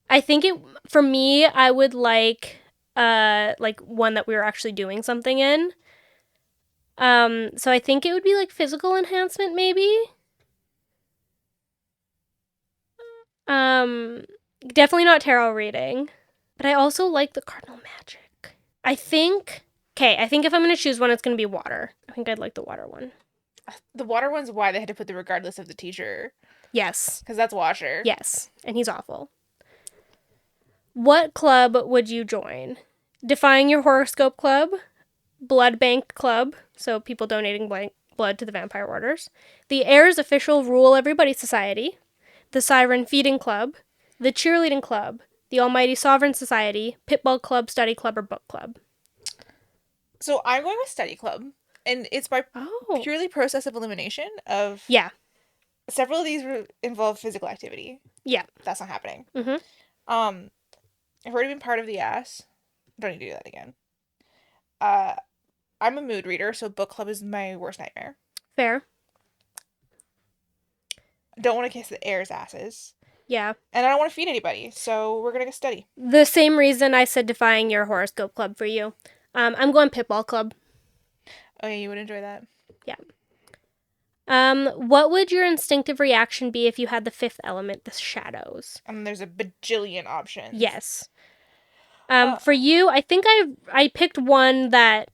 I think for me, I would like one that we were actually doing something in. So I think it would be like physical enhancement, maybe. Definitely not tarot reading, but I also like the Cardinal Magic. I think if I'm going to choose one, it's going to be water. I think I'd like the water one. The water one's why they had to put the regardless of the teacher. Yes. Because that's Washer. Yes, and he's awful. What club would you join? Defying Your Horoscope Club, Blood Bank Club, so people donating blood to the vampire orders, the Heirs Official Rule Everybody Society, the Siren Feeding Club, the Cheerleading Club, the Almighty Sovereign Society, Pitbull Club, Study Club, or Book Club. So I'm going with Study Club, and it's by purely process of elimination of... Yeah. Several of these involve physical activity. Yeah. That's not happening. Mm-hmm. I've already been part of the ass. Don't need to do that again. I'm a mood reader, so book club is my worst nightmare. Fair. Don't want to kiss the heirs' asses. Yeah. And I don't want to feed anybody, so we're going to study. The same reason I said Defying Your Horoscope Club for you. I'm going Pitbull Club. Oh, yeah, you would enjoy that. Yeah. What would your instinctive reaction be if you had the fifth element, the shadows? There's a bajillion options. Yes. For you, I think I picked one that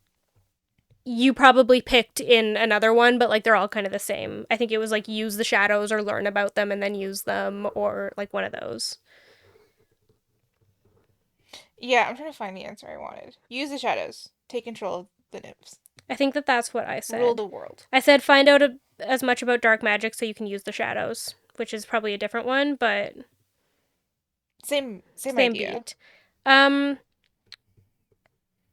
you probably picked in another one, but like they're all kind of the same. I think it was like use the shadows or learn about them and then use them, or like one of those. Yeah, I'm trying to find the answer I wanted. Use the shadows. Take control of the nymphs. I think that's what I said. Rule the world. I said find out as much about dark magic so you can use the shadows, which is probably a different one, but same idea. Beat.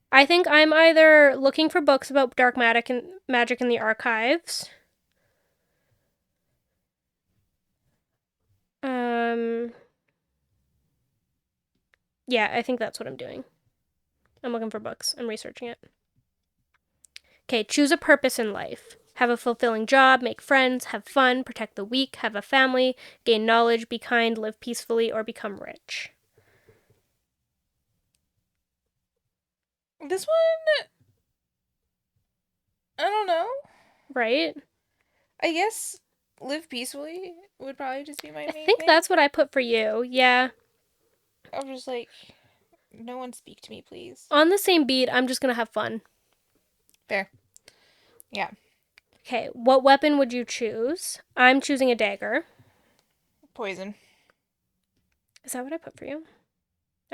I think I'm either looking for books about dark magic in the archives. Yeah, I think that's what I'm doing. I'm looking for books. I'm researching it. Okay, choose a purpose in life. Have a fulfilling job, make friends, have fun, protect the weak, have a family, gain knowledge, be kind, live peacefully, or become rich. This one, I don't know. Right? I guess live peacefully would probably just be my main I think thing. that's what I put for you. Yeah. I'm just like, no one speak to me, please. On the same beat, I'm just going to have fun. Fair. Yeah. Okay, what weapon would you choose? I'm choosing a dagger. Poison. Is that what I put for you?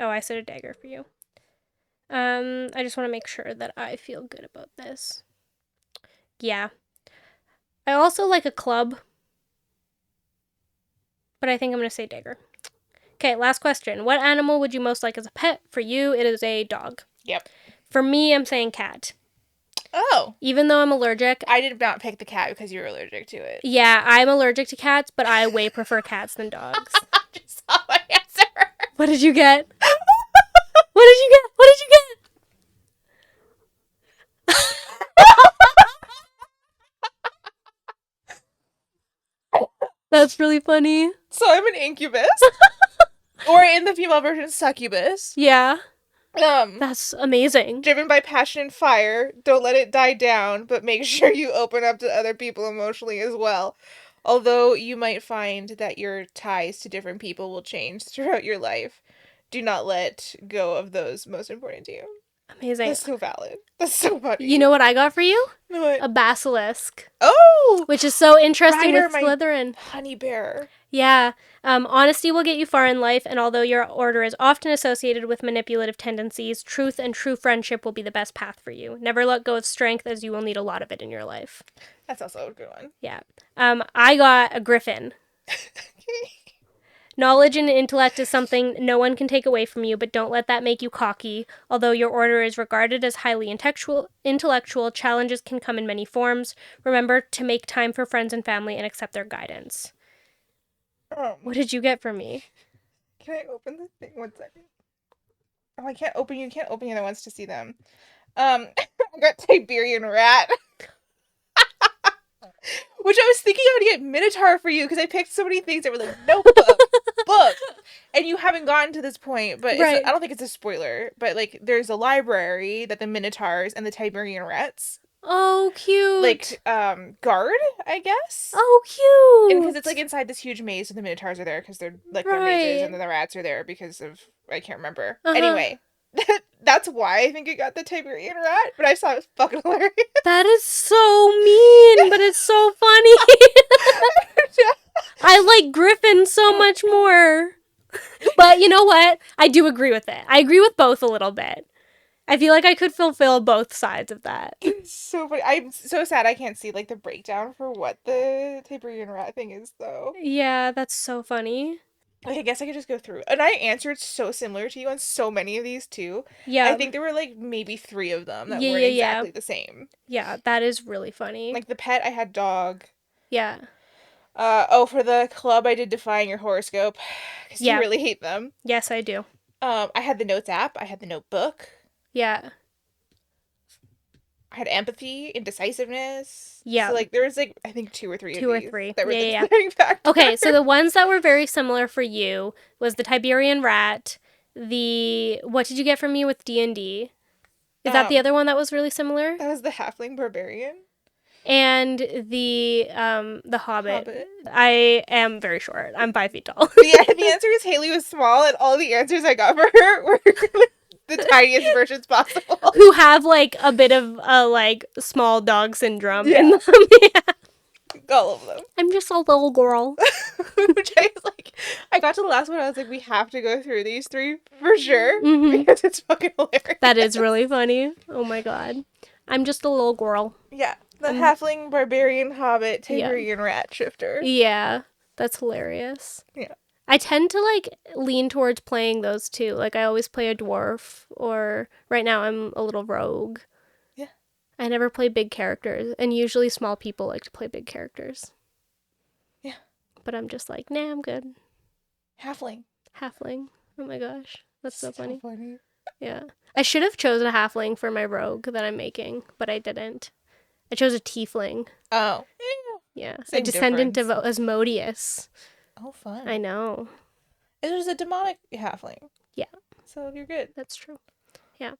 Oh, I said a dagger for you. I just want to make sure that I feel good about this. Yeah. I also like a club, but I think I'm going to say dagger. Okay, last question. What animal would you most like as a pet? For you, it is a dog. Yep. For me, I'm saying cat. Oh. Even though I'm allergic. I did not pick the cat because you were allergic to it. Yeah, I'm allergic to cats, but I way prefer cats than dogs. I just saw my answer. What did you get? What did you get? What did you get? That's really funny. So I'm an incubus. Or in the female version, succubus. Yeah. That's amazing. Driven by passion and fire, don't let it die down, but make sure you open up to other people emotionally as well. Although you might find that your ties to different people will change throughout your life, do not let go of those most important to you. Amazing. That's so valid. That's so funny. You know what I got for you? What? A basilisk. Oh! Which is so interesting Ryder, with Slytherin. Honey bear. Yeah. Honesty will get you far in life, and although your order is often associated with manipulative tendencies, truth and true friendship will be the best path for you. Never let go of strength, as you will need a lot of it in your life. That's also a good one. Yeah. I got a griffin. Knowledge and intellect is something no one can take away from you, but don't let that make you cocky. Although your order is regarded as highly intellectual, challenges can come in many forms. Remember to make time for friends and family and accept their guidance. What did you get for me? Can I open this thing? 1 second. Oh, I can't open. You can't open the other ones to see them. I got Tiberian rat. Which I was thinking I would get Minotaur for you because I picked so many things that were like notebook, book, and you haven't gotten to this point. But Right. I don't think it's a spoiler. But like, there's a library that the Minotaurs and the Tiberian rats, Oh, cute. like, guard, I guess. Oh, cute. And because it's like inside this huge maze, and the Minotaurs are there because they're like their mazes, and then the rats are there because of I can't remember. Anyway. That's why I think it got the Tiberian rat, but I saw it was fucking hilarious. That is so mean, but it's so funny. I like Griffin so much more. But you know what? I do agree with it. I agree with both a little bit. I feel like I could fulfill both sides of that. It's so funny. I'm so sad I can't see like the breakdown for what the Tiberian rat thing is, though. Yeah, that's so funny. Like, I guess I could just go through. And I answered so similar to you on so many of these, too. Yeah. I think there were, like, maybe 3 of them that weren't exactly the same. Yeah, that is really funny. Like, the pet, I had dog. Yeah. For the club, I did Defying Your Horoscope. Because you really hate them. Yes, I do. I had the Notes app. I had the Notebook. Yeah. I had Empathy, Indecisiveness. Yeah. So, like, there was, like, I think 2 or 3 of these. 2 or 3. That were yeah. the factor. Okay, so the ones that were very similar for you was the Tiberian rat, what did you get from me with D&D? Is that the other one that was really similar? That was the Halfling Barbarian. and the Hobbit. Hobbit. I am very short. I'm 5 feet tall. The answer is Haylee was small, and all the answers I got for her were the tiniest versions possible. Who have like a bit of like small dog syndrome in them. Yeah. All of them. I'm just a little girl. Which I was like, I got to the last one, I was like, we have to go through these 3 for sure, Mhm. because it's fucking hilarious. That is really funny. Oh my god. I'm just a little girl. Yeah. The halfling, barbarian, hobbit, Tigerian, rat shifter. Yeah. That's hilarious. Yeah. I tend to like lean towards playing those two. Like I always play a dwarf, or right now I'm a little rogue. Yeah. I never play big characters, and usually small people like to play big characters. Yeah. But I'm just like, nah, I'm good. Halfling. Halfling. Oh my gosh. That's so funny. funny. Yeah. I should have chosen a halfling for my rogue that I'm making, but I didn't. I chose a tiefling. Oh. Yeah. A Same descendant difference. of Asmodeus. Oh, fun. I know. It was a demonic halfling. Yeah. So you're good. That's true. Yeah.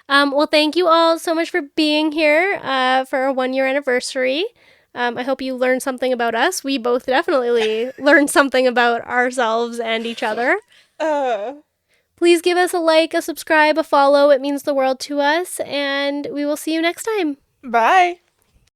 Well, thank you all so much for being here for our 1-year anniversary. I hope you learned something about us. We both definitely learned something about ourselves and each other. Please give us a like, a subscribe, a follow. It means the world to us. And we will see you next time. Bye.